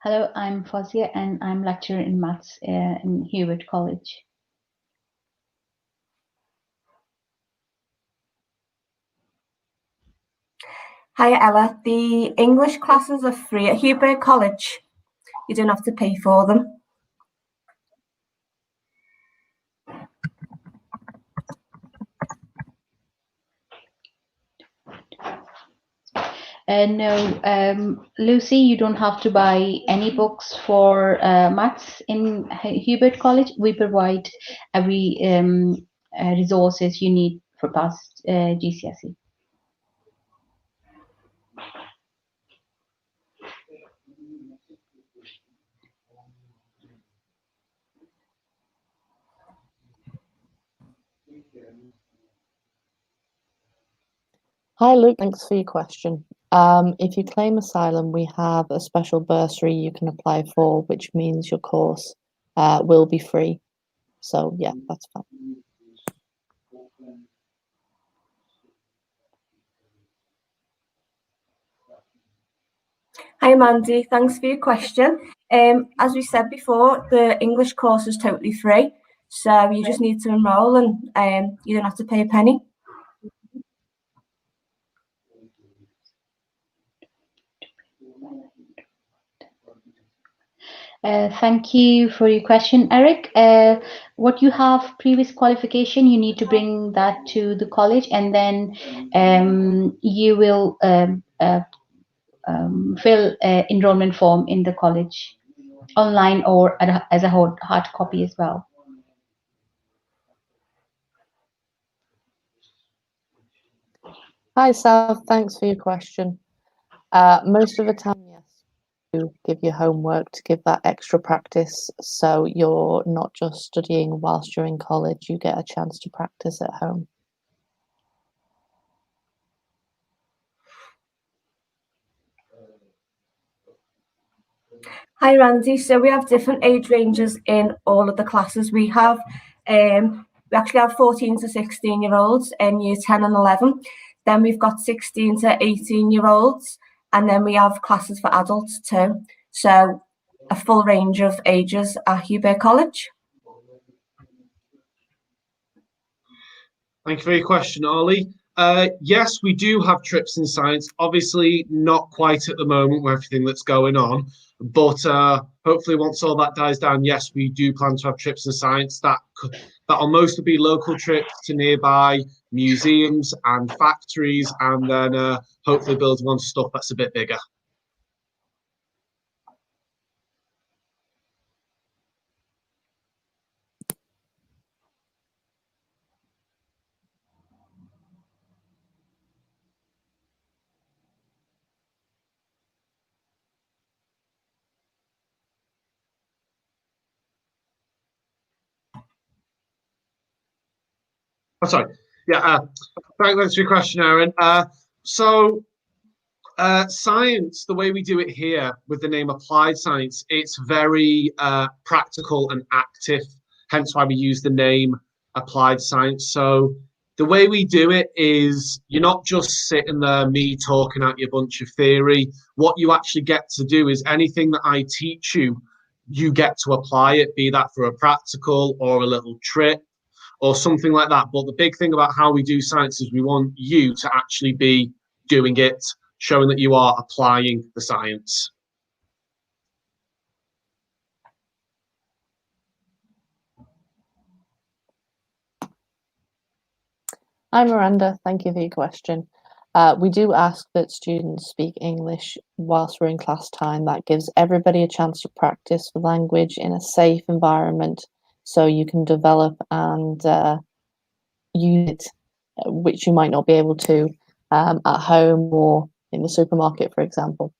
Hello, I'm Fozia and I'm lecturer in maths in Hugh Baird College. Hi Ella, the English classes are free at Hugh Baird College. You don't have to pay for them. No, Lucy, you don't have to buy any books for maths in Hugh Baird College. We provide every resources you need for past GCSE. Hi, Luke. Thanks for your question. If you claim asylum, we have a special bursary you can apply for, which means your course will be free. So, yeah, that's fine. Hi Mandy, thanks for your question. As we said before, the English course is totally free, so you just need to enroll and you don't have to pay a penny. Thank you for your question, Eric. What you have previous qualification, you need to bring that to the college, and then you will fill enrollment form in the college online or as a hard copy as well. Hi, Sal. Thanks for your question. Most of the time, yes, you give your homework to give that extra practice, so you're not just studying whilst you're in college, you get a chance to practice at home. Hi Randy, so we have different age ranges in all of the classes we have. We actually have 14 to 16-year-olds in year 10 and 11. Then we've got 16 to 18-year-olds, and then we have classes for adults too. So a full range of ages at Hugh Baird College. Thank you for your question, Ollie. Yes, we do have trips in science. Obviously, not quite at the moment with everything that's going on, but hopefully, once all that dies down, yes, we do plan to have trips in science. That'll mostly be local trips to nearby museums and factories, and then hopefully building on stuff that's a bit bigger. Oh, sorry. Yeah. Thanks for your question, Aaron. Science, the way we do it here with the name applied science, it's very practical and active, hence why we use the name applied science. So the way we do it is you're not just sitting there, me talking out your bunch of theory. What you actually get to do is anything that I teach you, you get to apply it, be that for a practical or a little trip or something like that. But the big thing about how we do science is we want you to actually be doing it, showing that you are applying the science. Hi, Miranda. Thank you for your question. We do ask that students speak English whilst we're in class time. That gives everybody a chance to practice the language in a safe environment so you can develop and use it, which you might not be able to at home or in the supermarket, for example.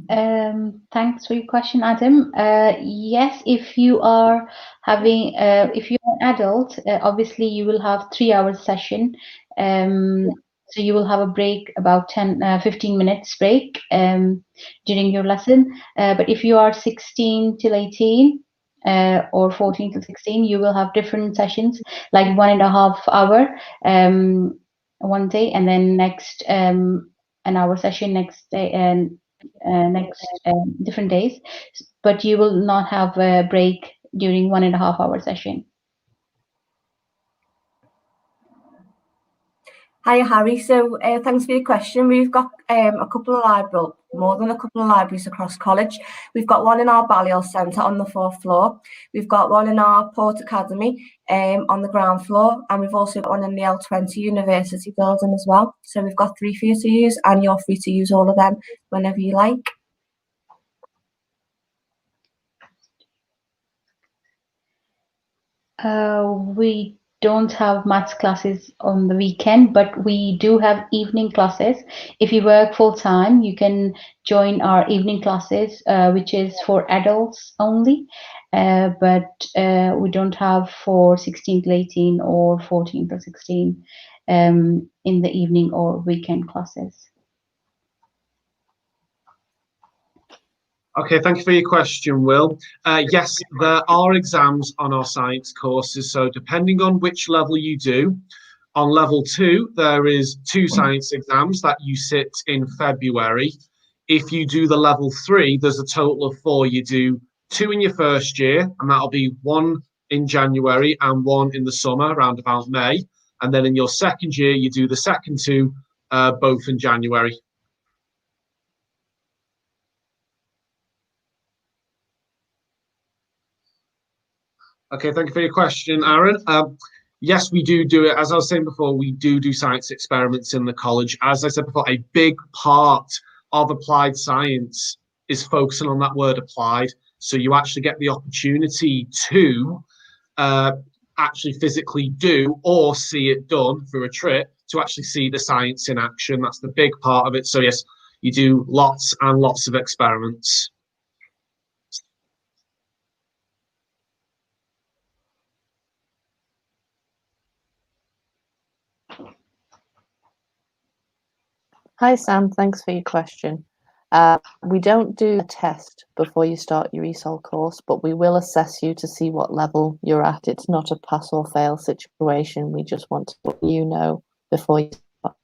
Thanks for your question, Adam. Yes, if you are having, if you're an adult, obviously you will have 3 hours session. So you will have a break, about 15 minutes break during your lesson. But if you are 16 till 18 or 14 till 16, you will have different sessions, like 1.5 hour one day, and then next an hour session next day, and next different days, but you will not have a break during 1.5 hour session. Hi, Harry. So thanks for your question. We've got a couple of libraries, more than a couple of libraries across college. We've got one in our Balliol Centre on the 4th floor. We've got one in our Port Academy on the ground floor. And we've also got one in the L20 University building as well. So we've got 3 for you to use, and you're free to use all of them whenever you like. We don't have maths classes on the weekend, but we do have evening classes. If you work full time, you can join our evening classes, which is for adults only. But we don't have for 16 to 18 or 14 to 16 in the evening or weekend classes. Okay, thank you for your question, Will. Yes, there are exams on our science courses. So depending on which level you do, on level 2, there is 2 science exams that you sit in February. If you do the level 3, there's a total of 4. You do 2 in your first year, and that'll be 1 in January and 1 in the summer, around about May. And then in your second year, you do the second 2, both in January. Okay, thank you for your question, Aaron. Yes, we do it. As I was saying before, we do science experiments in the college. As I said before, a big part of applied science is focusing on that word applied. So you actually get the opportunity to actually physically do or see it done through a trip, to actually see the science in action. That's the big part of it. So yes, you do lots and lots of experiments. Hi, Sam. Thanks for your question. We don't do a test before you start your ESOL course, but we will assess you to see what level you're at. It's not a pass or fail situation. We just want to let you know before you start.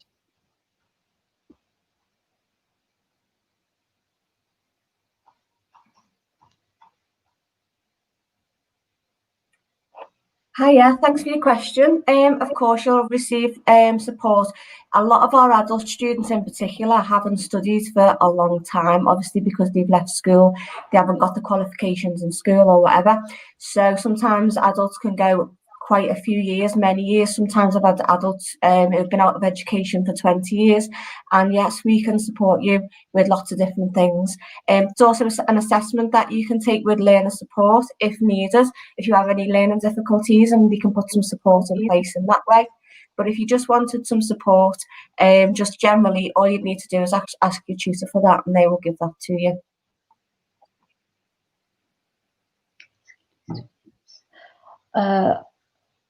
Hiya, thanks for your question. Of course, you'll receive support. A lot of our adult students in particular haven't studied for a long time, obviously because they've left school, they haven't got the qualifications in school or whatever. So sometimes adults can go quite a few years, many years. Sometimes I've had adults who've been out of education for 20 years. And yes, we can support you with lots of different things. It's also an assessment that you can take with learner support if needed, if you have any learning difficulties, and we can put some support in place in that way. But if you just wanted some support, just generally, all you'd need to do is ask your tutor for that, and they will give that to you.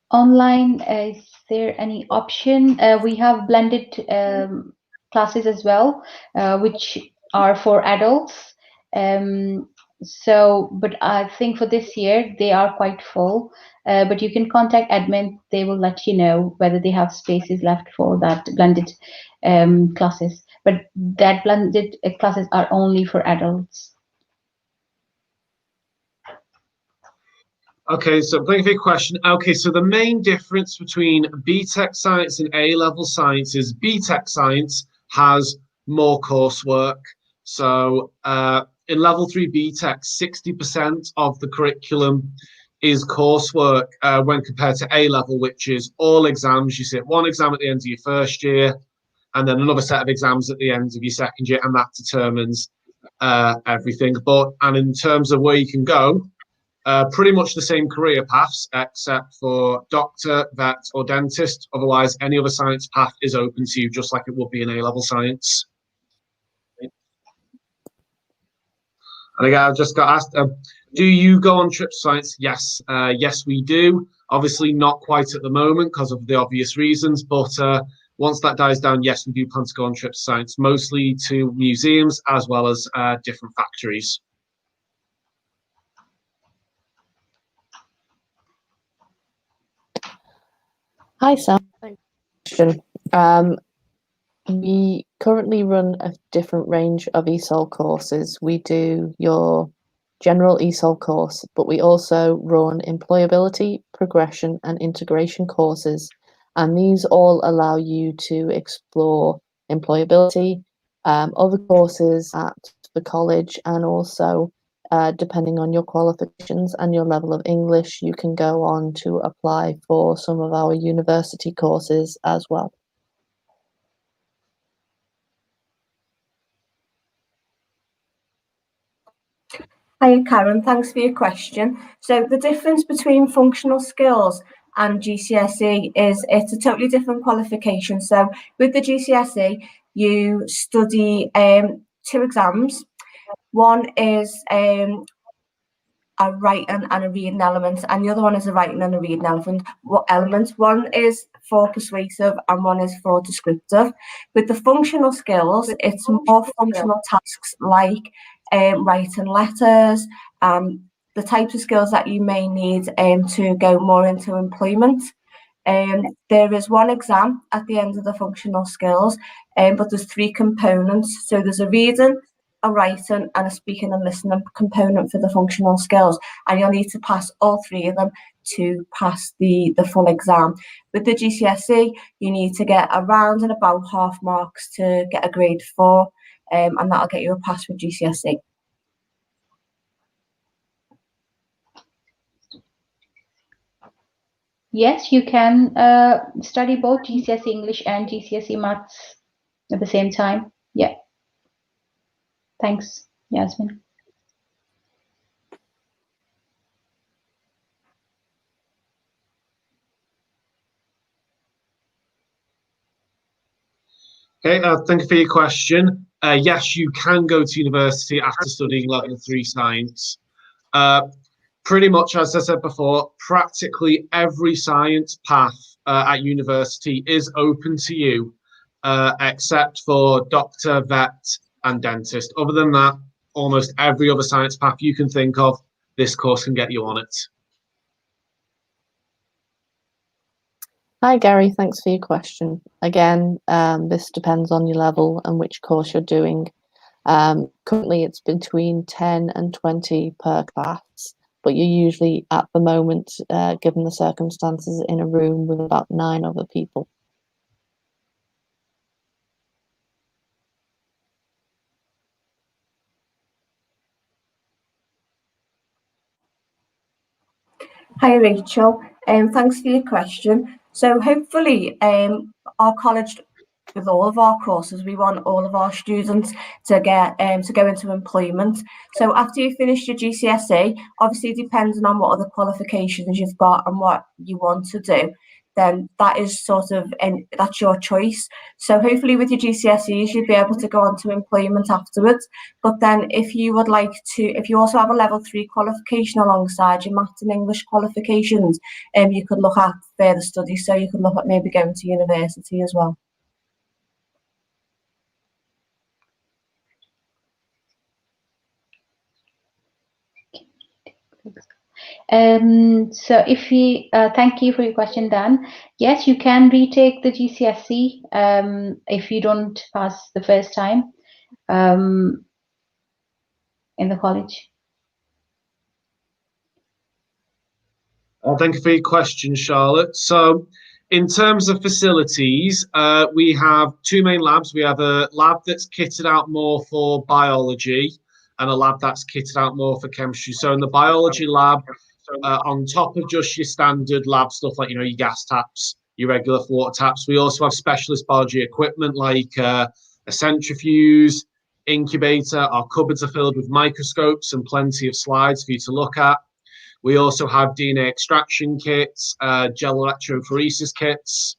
Online, is there any option? We have blended classes as well, which are for adults. But I think for this year, they are quite full. But you can contact admin. They will let you know whether they have spaces left for that blended classes. But that blended classes are only for adults. Okay, so thank you for your question. Okay, so the main difference between BTEC Science and A-level Science is BTEC Science has more coursework. So in level 3 BTEC, 60% of the curriculum is coursework when compared to A-level, which is all exams. You sit one exam at the end of your first year, and then another set of exams at the end of your second year, and that determines everything. And in terms of where you can go, pretty much the same career paths, except for doctor, vet, or dentist. Otherwise, any other science path is open to you, just like it would be in A-level science. And again, I just got asked, do you go on trips to science? Yes, yes, we do. Obviously, not quite at the moment because of the obvious reasons, but once that dies down, yes, we do plan to go on trips to science, mostly to museums as well as different factories. Hi, Sam. Thanks for the question. We currently run a different range of ESOL courses. We do your general ESOL course, but we also run employability, progression, and integration courses. And these all allow you to explore employability, other courses at the college, and also, depending on your qualifications and your level of English, you can go on to apply for some of our university courses as well. Hi, Karen. Thanks for your question. So the difference between functional skills and GCSE is it's a totally different qualification. So with the GCSE, you study 2 exams. One is a writing and a reading element, and the other one is a writing and a reading element. One is for persuasive and one is for descriptive. With the functional skills, it's more functional tasks like writing letters, the types of skills that you may need to go more into employment. There is one exam at the end of the functional skills, but there's 3 components. So there's a reading, a writing, and a speaking and listening component for the functional skills, and you'll need to pass all 3 of them to pass the full exam. With the GCSE, you need to get around and about half marks to get a grade 4, and that'll get you a pass with GCSE. Yes, you can study both GCSE English and GCSE Maths at the same time. Yeah. Thanks, Yasmin. Okay, thank you for your question. Yes, you can go to university after studying level 3 science. Pretty much, as I said before, practically every science path at university is open to you, except for doctor, vet, and dentist. Other than that, almost every other science path you can think of, this course can get you on it. Hi, Gary. Thanks for your question. Again, this depends on your level and which course you're doing. Currently, it's between 10 and 20 per class, but you're usually, at the moment, given the circumstances, in a room with about 9 other people. Hi, Rachel. Thanks for your question. So hopefully, our college, with all of our courses, we want all of our students to get to go into employment. So after you finish your GCSE, obviously depending on what other qualifications you've got and what you want to do, then that is sort of, and that's your choice. So hopefully with your GCSEs, you'll be able to go on to employment afterwards. But then if you would like to, if you also have a level 3 qualification alongside your maths and English qualifications, you could look at further studies. So you could look at maybe going to university as well. So if we thank you for your question, Dan. Yes, you can retake the GCSE if you don't pass the first time in the college. Thank you for your question, Charlotte. So in terms of facilities, we have 2 main labs. We have a lab that's kitted out more for biology and a lab that's kitted out more for chemistry. So in the biology lab, on top of just your standard lab stuff like, your gas taps, your regular water taps, we also have specialist biology equipment like a centrifuge, incubator. Our cupboards are filled with microscopes and plenty of slides for you to look at. We also have DNA extraction kits, gel electrophoresis kits,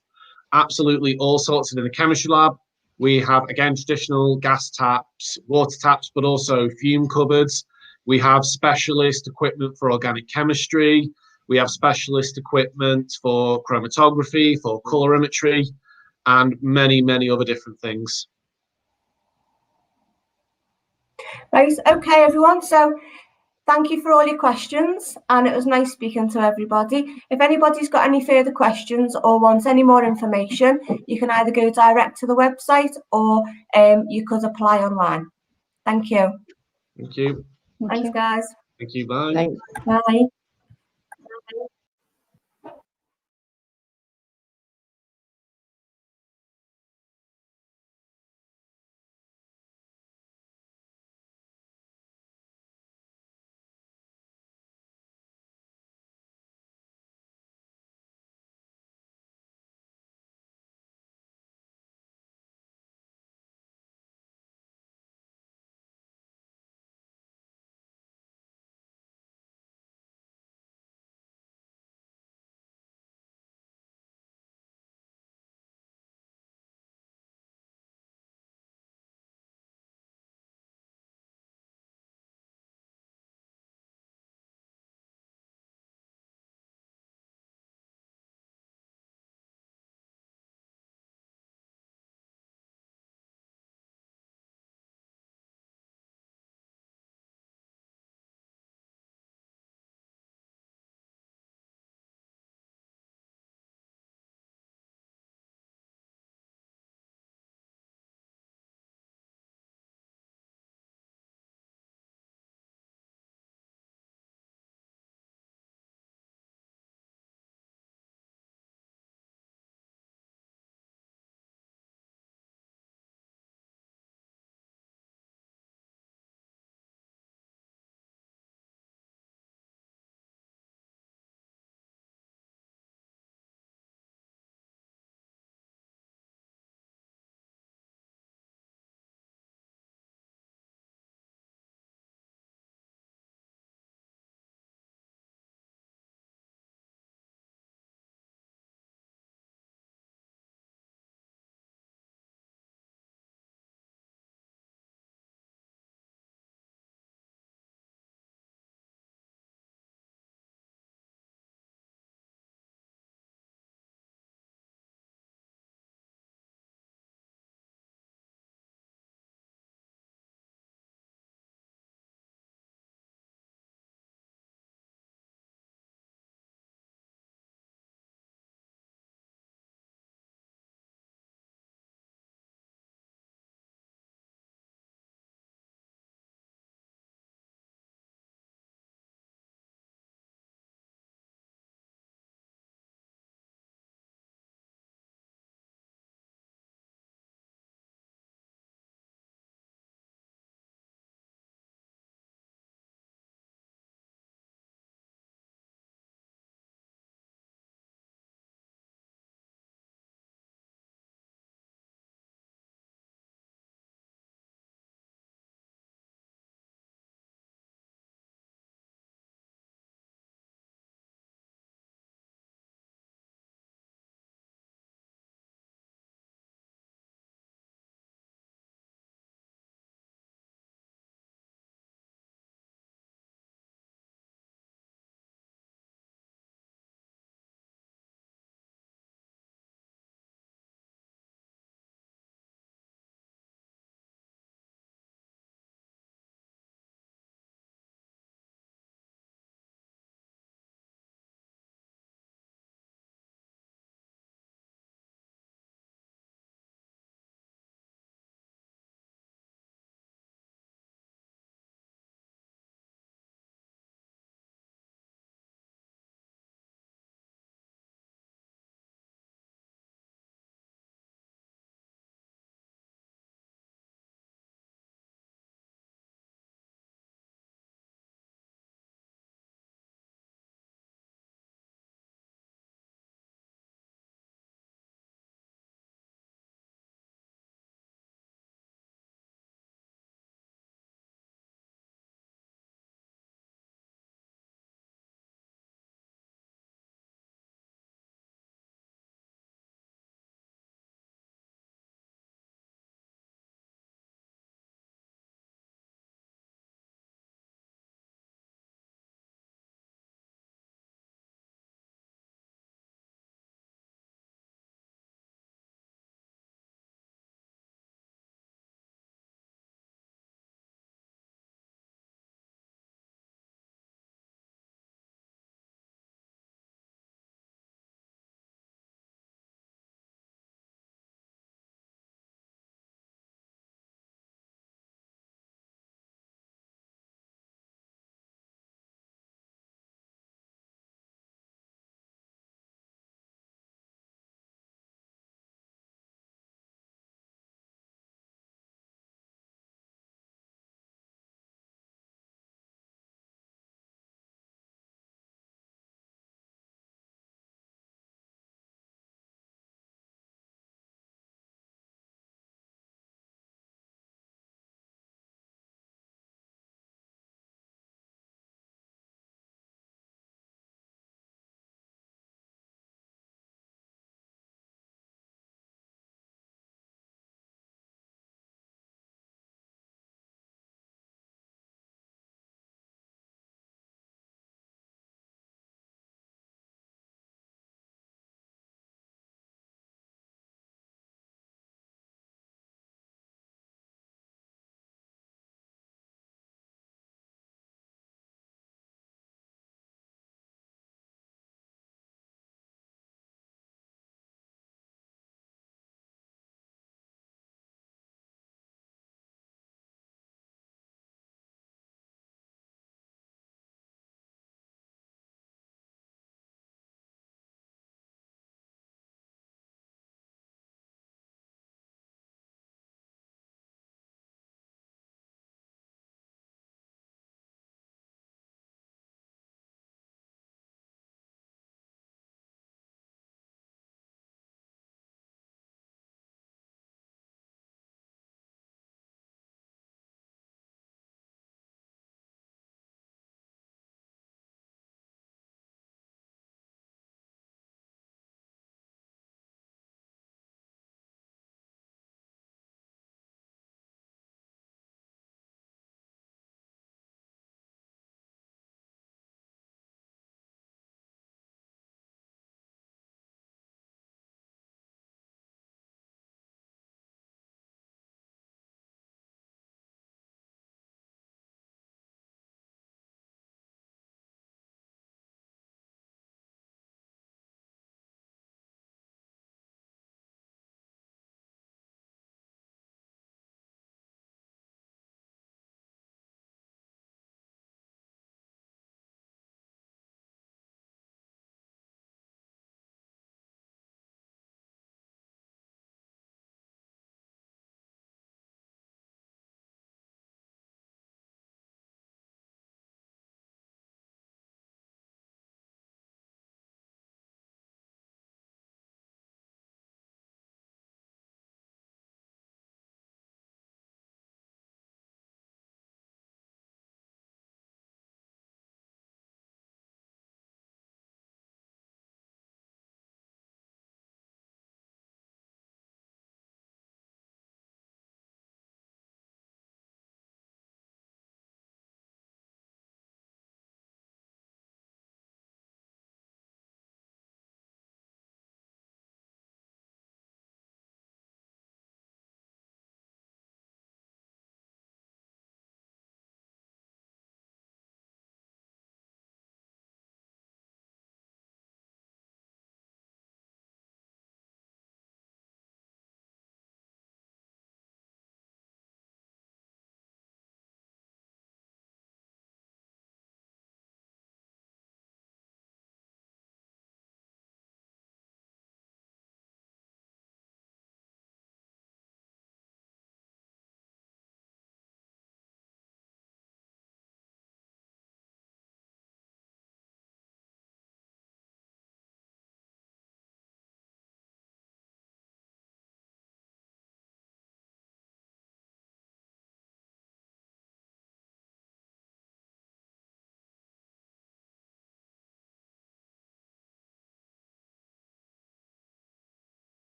absolutely all sorts in the chemistry lab. We have, again, traditional gas taps, water taps, but also fume cupboards. We have specialist equipment for organic chemistry. We have specialist equipment for chromatography, for colorimetry, and many, many other different things. Right, okay, everyone. So thank you for all your questions, and it was nice speaking to everybody. If anybody's got any further questions or wants any more information, you can either go direct to the website or you could apply online. Thank you. Thank you. Thanks, guys. Thank you. Bye. Thanks. Bye.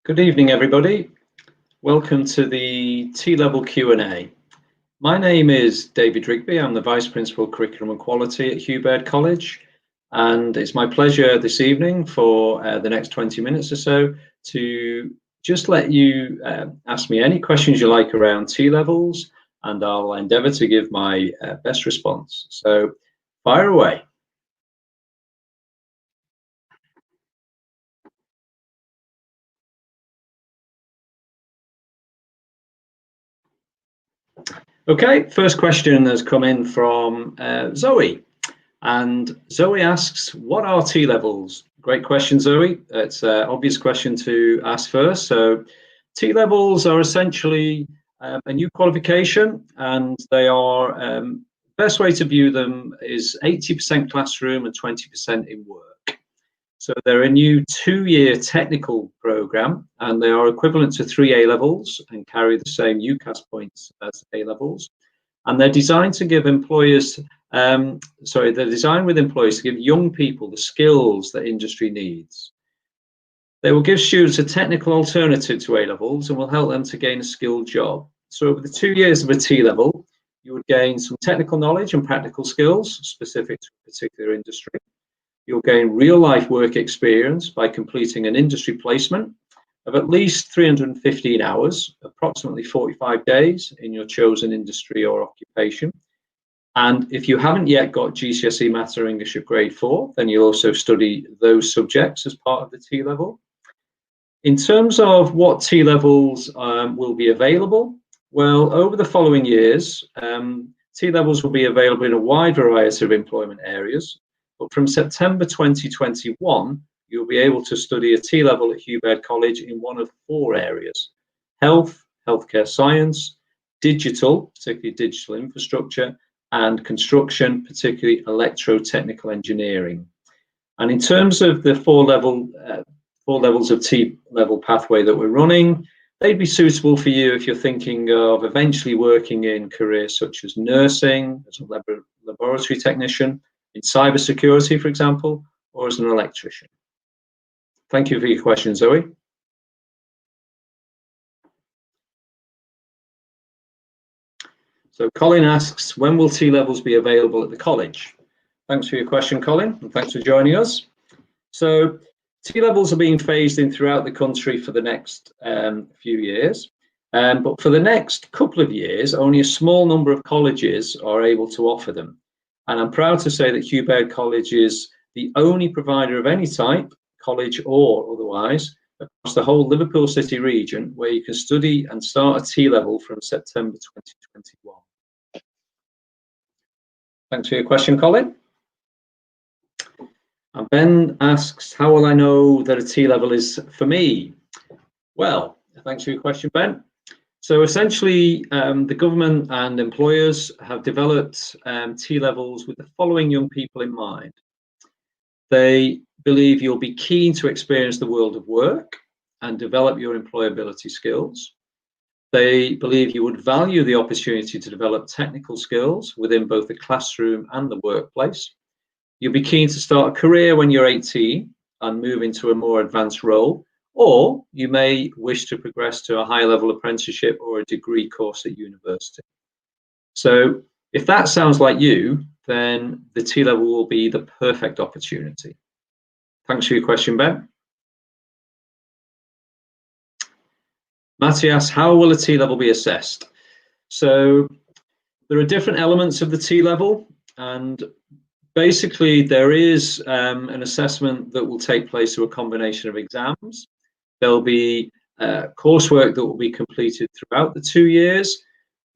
Good evening, everybody. Welcome to the T-Level Q&A. My name is David Rigby. I'm the Vice Principal Curriculum and Quality at Hugh Baird College, and it's my pleasure this evening for the next 20 minutes or so to just let you ask me any questions you like around T-levels, and I'll endeavour to give my best response. So fire away. Okay, first question has come in from Zoe. And Zoe asks, what are T-levels? Great question, Zoe. It's an obvious question to ask first. So T-levels are essentially a new qualification, and they are, best way to view them is 80% classroom and 20% in work. So they're a new 2-year technical program, and they are equivalent to 3 A-levels and carry the same UCAS points as A-levels. And they're designed to give employers, they're designed with employers to give young people the skills that industry needs. They will give students a technical alternative to A-levels and will help them to gain a skilled job. So over the 2 years of a T-level, you would gain some technical knowledge and practical skills specific to a particular industry. You'll gain real-life work experience by completing an industry placement of at least 315 hours, approximately 45 days in your chosen industry or occupation. And if you haven't yet got GCSE Maths or English of grade 4, then you'll also study those subjects as part of the T-level. In terms of what T-levels will be available, well, over the following years, T-levels will be available in a wide variety of employment areas. But from September 2021, you'll be able to study a T-level at Hugh Baird College in one of 4 areas: health, healthcare science, digital, particularly digital infrastructure, and construction, particularly electrotechnical engineering. And in terms of the 4 levels of T-level pathway that we're running, they'd be suitable for you if you're thinking of eventually working in careers such as nursing, as a laboratory technician, in cybersecurity, for example, or as an electrician. Thank you for your question, Zoe. So Colin asks, when will T-levels be available at the college? Thanks for your question, Colin, and thanks for joining us. So T-levels are being phased in throughout the country for the next few years. But for the next couple of years, only a small number of colleges are able to offer them. And I'm proud to say that Hugh Baird College is the only provider of any type, college or otherwise, across the whole Liverpool City region, where you can study and start a T-level from September 2021. Thanks for your question, Colin. And Ben asks, how will I know that a T-level is for me? Well, thanks for your question, Ben. So essentially, the government and employers have developed T-levels with the following young people in mind. They believe you'll be keen to experience the world of work and develop your employability skills. They believe you would value the opportunity to develop technical skills within both the classroom and the workplace. You'll be keen to start a career when you're 18 and move into a more advanced role, or you may wish to progress to a higher level apprenticeship or a degree course at university. So if that sounds like you, then the T-level will be the perfect opportunity. Thanks for your question, Ben. Matty asks, how will a T-level be assessed? So there are different elements of the T-level, and basically there is an assessment that will take place through a combination of exams. There'll be coursework that will be completed throughout the 2 years.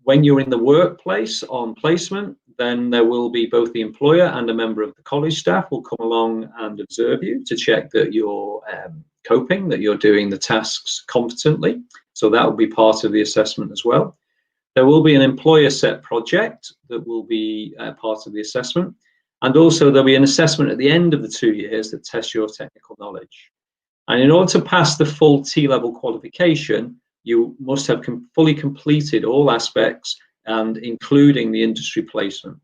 When you're in the workplace on placement, then there will be both the employer and a member of the college staff will come along and observe you to check that you're coping, that you're doing the tasks competently. So that will be part of the assessment as well. There will be an employer set project that will be part of the assessment. And also there'll be an assessment at the end of the 2 years that tests your technical knowledge. And in order to pass the full T-level qualification, you must have fully completed all aspects and including the industry placement.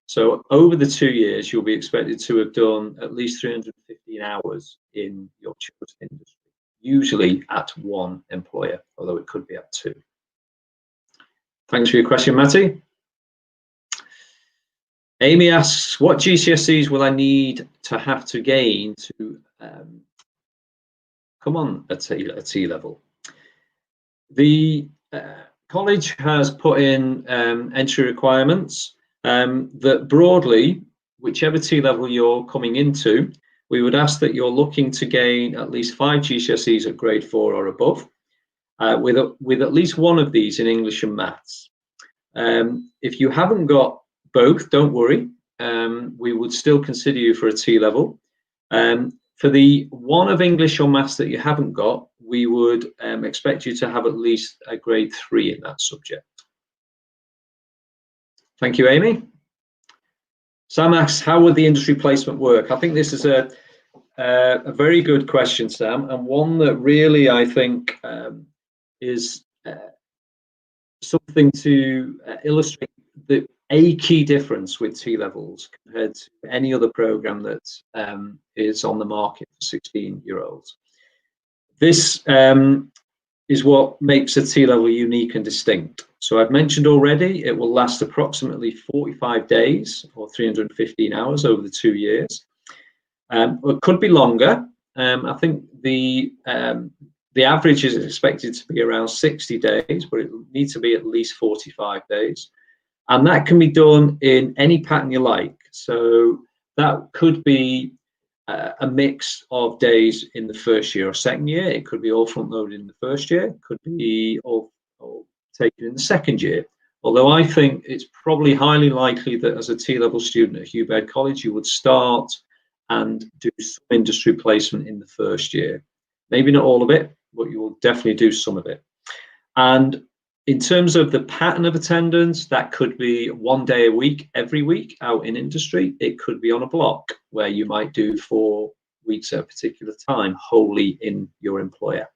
So over the 2 years, you'll be expected to have done at least 315 hours in your chosen industry. usually at one employer, although it could be at two. Thanks for your question, Matty. Amy asks, what GCSEs will I need to have to gain to come on a T level? The college has put in entry requirements that broadly, whichever T level you're coming into, we would ask that you're looking to gain at least 5 GCSEs at grade 4 or above, with at least one of these in English and maths. If you haven't got both, don't worry. We would still consider you for a T level. For the one of English or maths that you haven't got, we would expect you to have at least a grade 3 in that subject. Thank you, Amy. Sam asks, how would the industry placement work? I think this is a very good question, Sam, and one that really, I think, is something to illustrate a key difference with T-levels compared to any other program that is on the market for 16-year-olds. This is what makes a T-level unique and distinct. So I've mentioned already, it will last approximately 45 days or 315 hours over the 2 years. It could be longer. I think the average is expected to be around 60 days, but it will need to be at least 45 days. And that can be done in any pattern you like. So that could be a mix of days in the first year or second year. It could be all front loaded in the first year. It could be all taken in the second year. Although I think it's probably highly likely that as a T-level student at Hugh Baird College, you would start and do some industry placement in the first year. Maybe not all of it, but you will definitely do some of it. And in terms of the pattern of attendance, that could be 1 day a week, every week out in industry. It could be on a block where you might do 4 weeks at a particular time, wholly in your employer.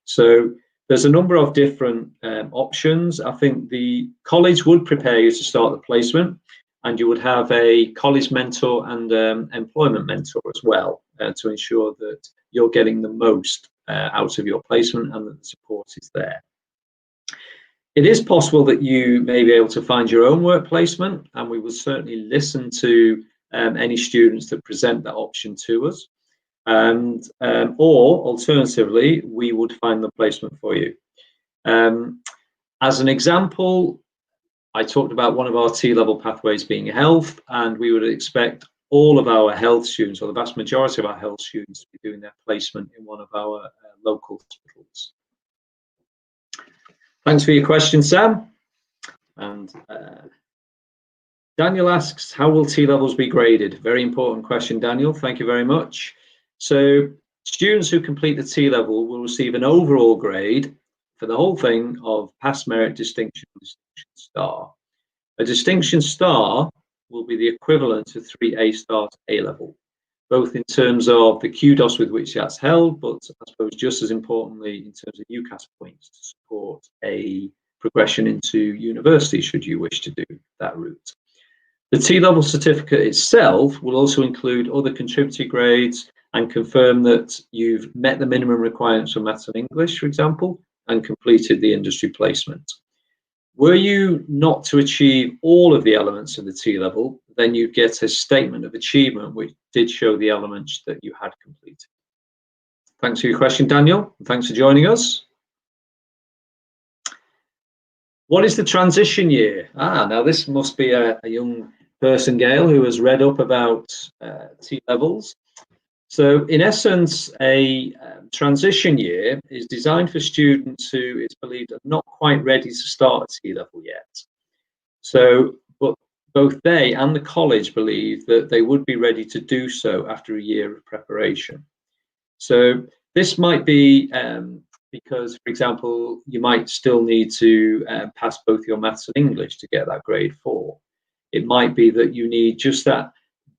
So there's a number of different options. I think the college would prepare you to start the placement, and you would have a college mentor and employment mentor as well to ensure that you're getting the most out of your placement and that the support is there. It is possible that you may be able to find your own work placement, and we will certainly listen to any students that present that option to us. And or alternatively, we would find the placement for you. As an example, I talked about one of our T-level pathways being health, and we would expect all of our health students, or the vast majority of our health students, to be doing their placement in one of our local hospitals. Thanks for your question, Sam. And Daniel asks, how will T-levels be graded? Very important question, Daniel. Thank you very much. So students who complete the T-level will receive an overall grade for the whole thing of pass, merit, distinction, distinction star. A distinction star will be the equivalent to 3 A stars A-level, both in terms of the kudos with which that's held, but I suppose just as importantly in terms of UCAS points to support a progression into university should you wish to do that route. The T-level certificate itself will also include other contributory grades and confirm that you've met the minimum requirements for maths and English, for example, and completed the industry placement. Were you not to achieve all of the elements of the T-level, then you get a statement of achievement which did show the elements that you had completed. Thanks for your question, Daniel. And thanks for joining us. What is the transition year? Now this must be a young person, Gail, who has read up about T-levels. So in essence, a transition year is designed for students who it's believed are not quite ready to start a T-level yet. So, but both they and the college believe that they would be ready to do so after a year of preparation. So this might be because, for example, you might still need to pass both your maths and English to get that grade 4. It might be that you need just that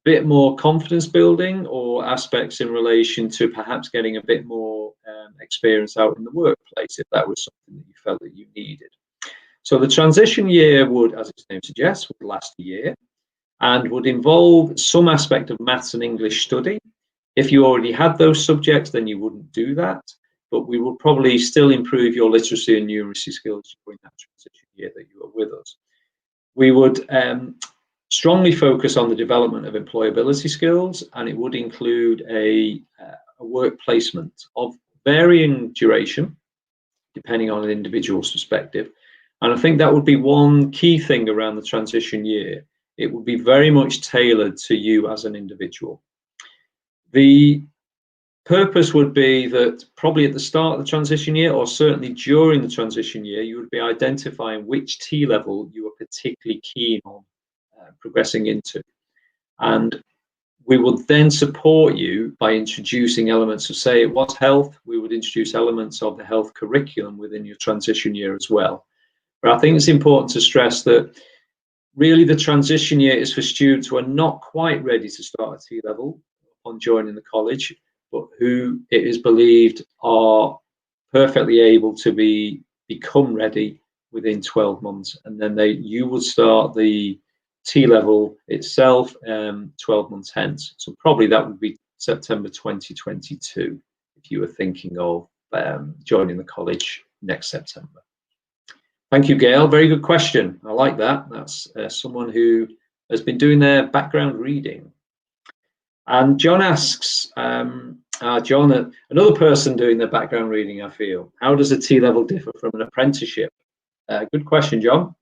bit more confidence building or aspects in relation to perhaps getting a bit more experience out in the workplace if that was something that you felt that you needed. So the transition year would, as its name suggests, would last a year and would involve some aspect of maths and English study. If you already had those subjects, then you wouldn't do that. but we will probably still improve your literacy and numeracy skills during that transition year that you are with us. We would strongly focus on the development of employability skills, and it would include a work placement of varying duration, depending on an individual's perspective. And I think that would be one key thing around the transition year. It would be very much tailored to you as an individual. The purpose would be that probably at the start of the transition year, or certainly during the transition year, you would be identifying which T level you are particularly keen on progressing into. And we would then support you by introducing elements of, say it was health, we would introduce elements of the health curriculum within your transition year as well. But I think it's important to stress that really the transition year is for students who are not quite ready to start at T level upon joining the college, but who it is believed are perfectly able to become ready within 12 months. And then you will start the T level itself 12 months hence. So probably that would be September 2022 if you were thinking of joining the college next September. Thank you, Gail. Very good question. I like that. That's someone who has been doing their background reading. And John asks, John, another person doing their background reading, I feel, how does a T level differ from an apprenticeship? Good question, John.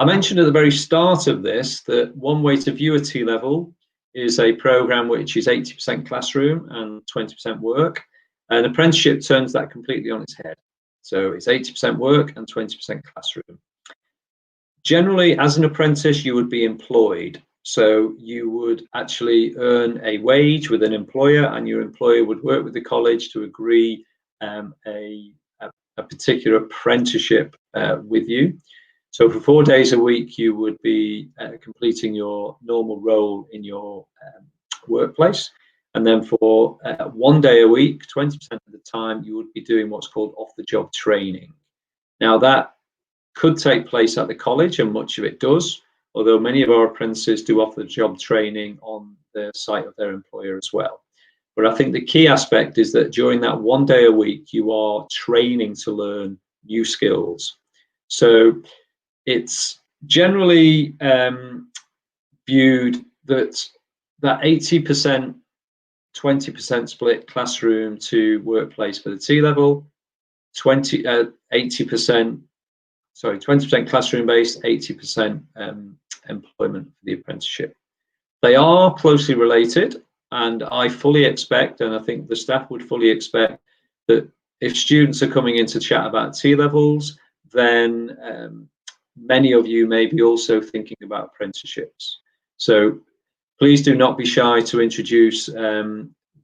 I mentioned at the very start of this that one way to view a T level is a program which is 80% classroom and 20% work. An apprenticeship turns that completely on its head. So it's 80% work and 20% classroom. Generally, as an apprentice, you would be employed. So you would actually earn a wage with an employer, and your employer would work with the college to agree a particular apprenticeship with you. So for 4 days a week, you would be completing your normal role in your workplace. And then for 1 day a week, 20% of the time, you would be doing what's called off-the-job training. Now, that could take place at the college, and much of it does, although many of our apprentices do off-the-job training on the site of their employer as well. But I think the key aspect is that during that 1 day a week, you are training to learn new skills. So it's generally viewed that 80%, 20% split classroom to workplace for the T level, 20% classroom based, 80% employment for the apprenticeship. They are closely related, and I fully expect, and I think the staff would fully expect, that if students are coming in to chat about T levels, then many of you may be also thinking about apprenticeships. So please do not be shy to introduce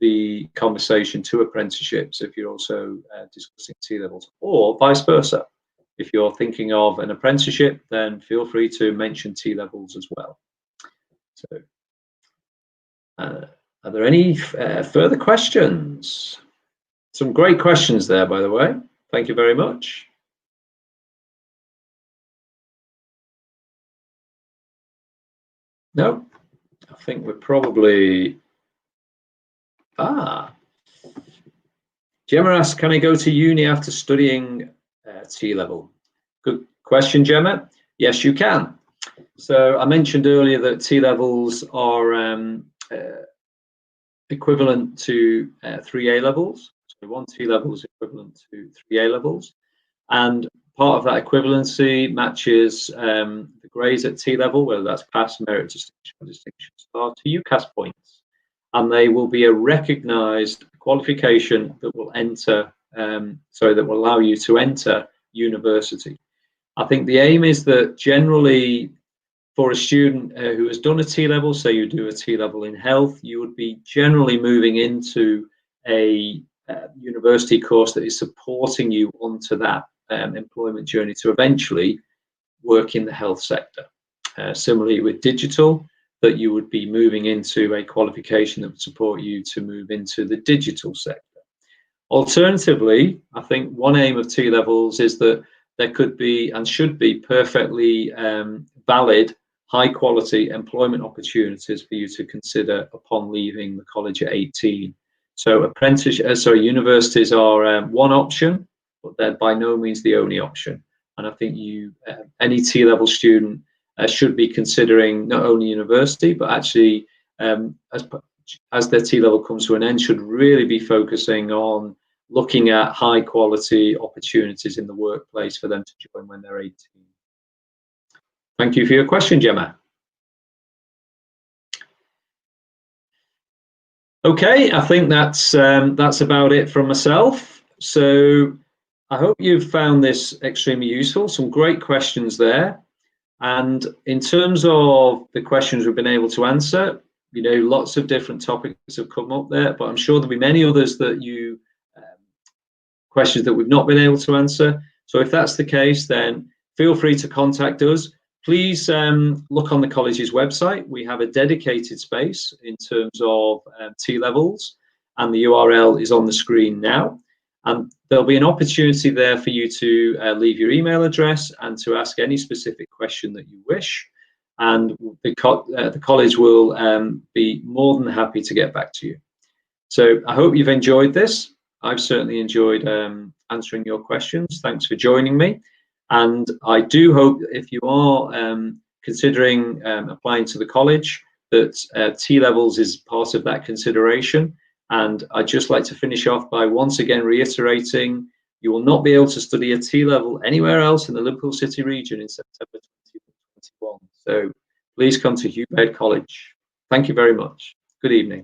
the conversation to apprenticeships if you're also discussing T levels, or vice versa. If you're thinking of an apprenticeship, then feel free to mention T levels as well. So, are there any further questions? Some great questions there, by the way. Thank you very much. No, I think we're probably. Gemma asks, can I go to uni after studying T level? Good question, Gemma. Yes, you can. So I mentioned earlier that T levels are equivalent to 3 A levels. So 1 T level is equivalent to 3 A levels. And part of that equivalency matches the grades at T level, whether that's pass, merit, distinction, or distinction star, to UCAS points. And they will be a recognized qualification that will enter, that will allow you to enter university. I think the aim is that generally for a student who has done a T level, say you do a T level in health, you would be generally moving into a university course that is supporting you onto that employment journey to eventually work in the health sector. Similarly with digital, that you would be moving into a qualification that would support you to move into the digital sector. Alternatively, I think one aim of T levels is that there could be and should be perfectly valid, high quality employment opportunities for you to consider upon leaving the college at 18. So universities are one option, but they're by no means the only option. And I think any T-level student should be considering not only university, but actually as their T-level comes to an end, should really be focusing on looking at high quality opportunities in the workplace for them to join when they're 18. Thank you for your question, Gemma. Okay, I think that's about it from myself. So I hope you've found this extremely useful. Some great questions there. And in terms of the questions we've been able to answer, you know, lots of different topics have come up there, but I'm sure there'll be many others that questions that we've not been able to answer. So if that's the case, then feel free to contact us. Please look on the college's website. We have a dedicated space in terms of T-levels, and the URL is on the screen now. And there'll be an opportunity there for you to leave your email address and to ask any specific question that you wish. And the college will be more than happy to get back to you. So I hope you've enjoyed this. I've certainly enjoyed answering your questions. Thanks for joining me. And I do hope if you are considering applying to the college, that T-levels is part of that consideration. And I'd just like to finish off by once again reiterating, you will not be able to study a T-level anywhere else in the Liverpool City region in September 2021. So please come to Hubert College. Thank you very much. Good evening.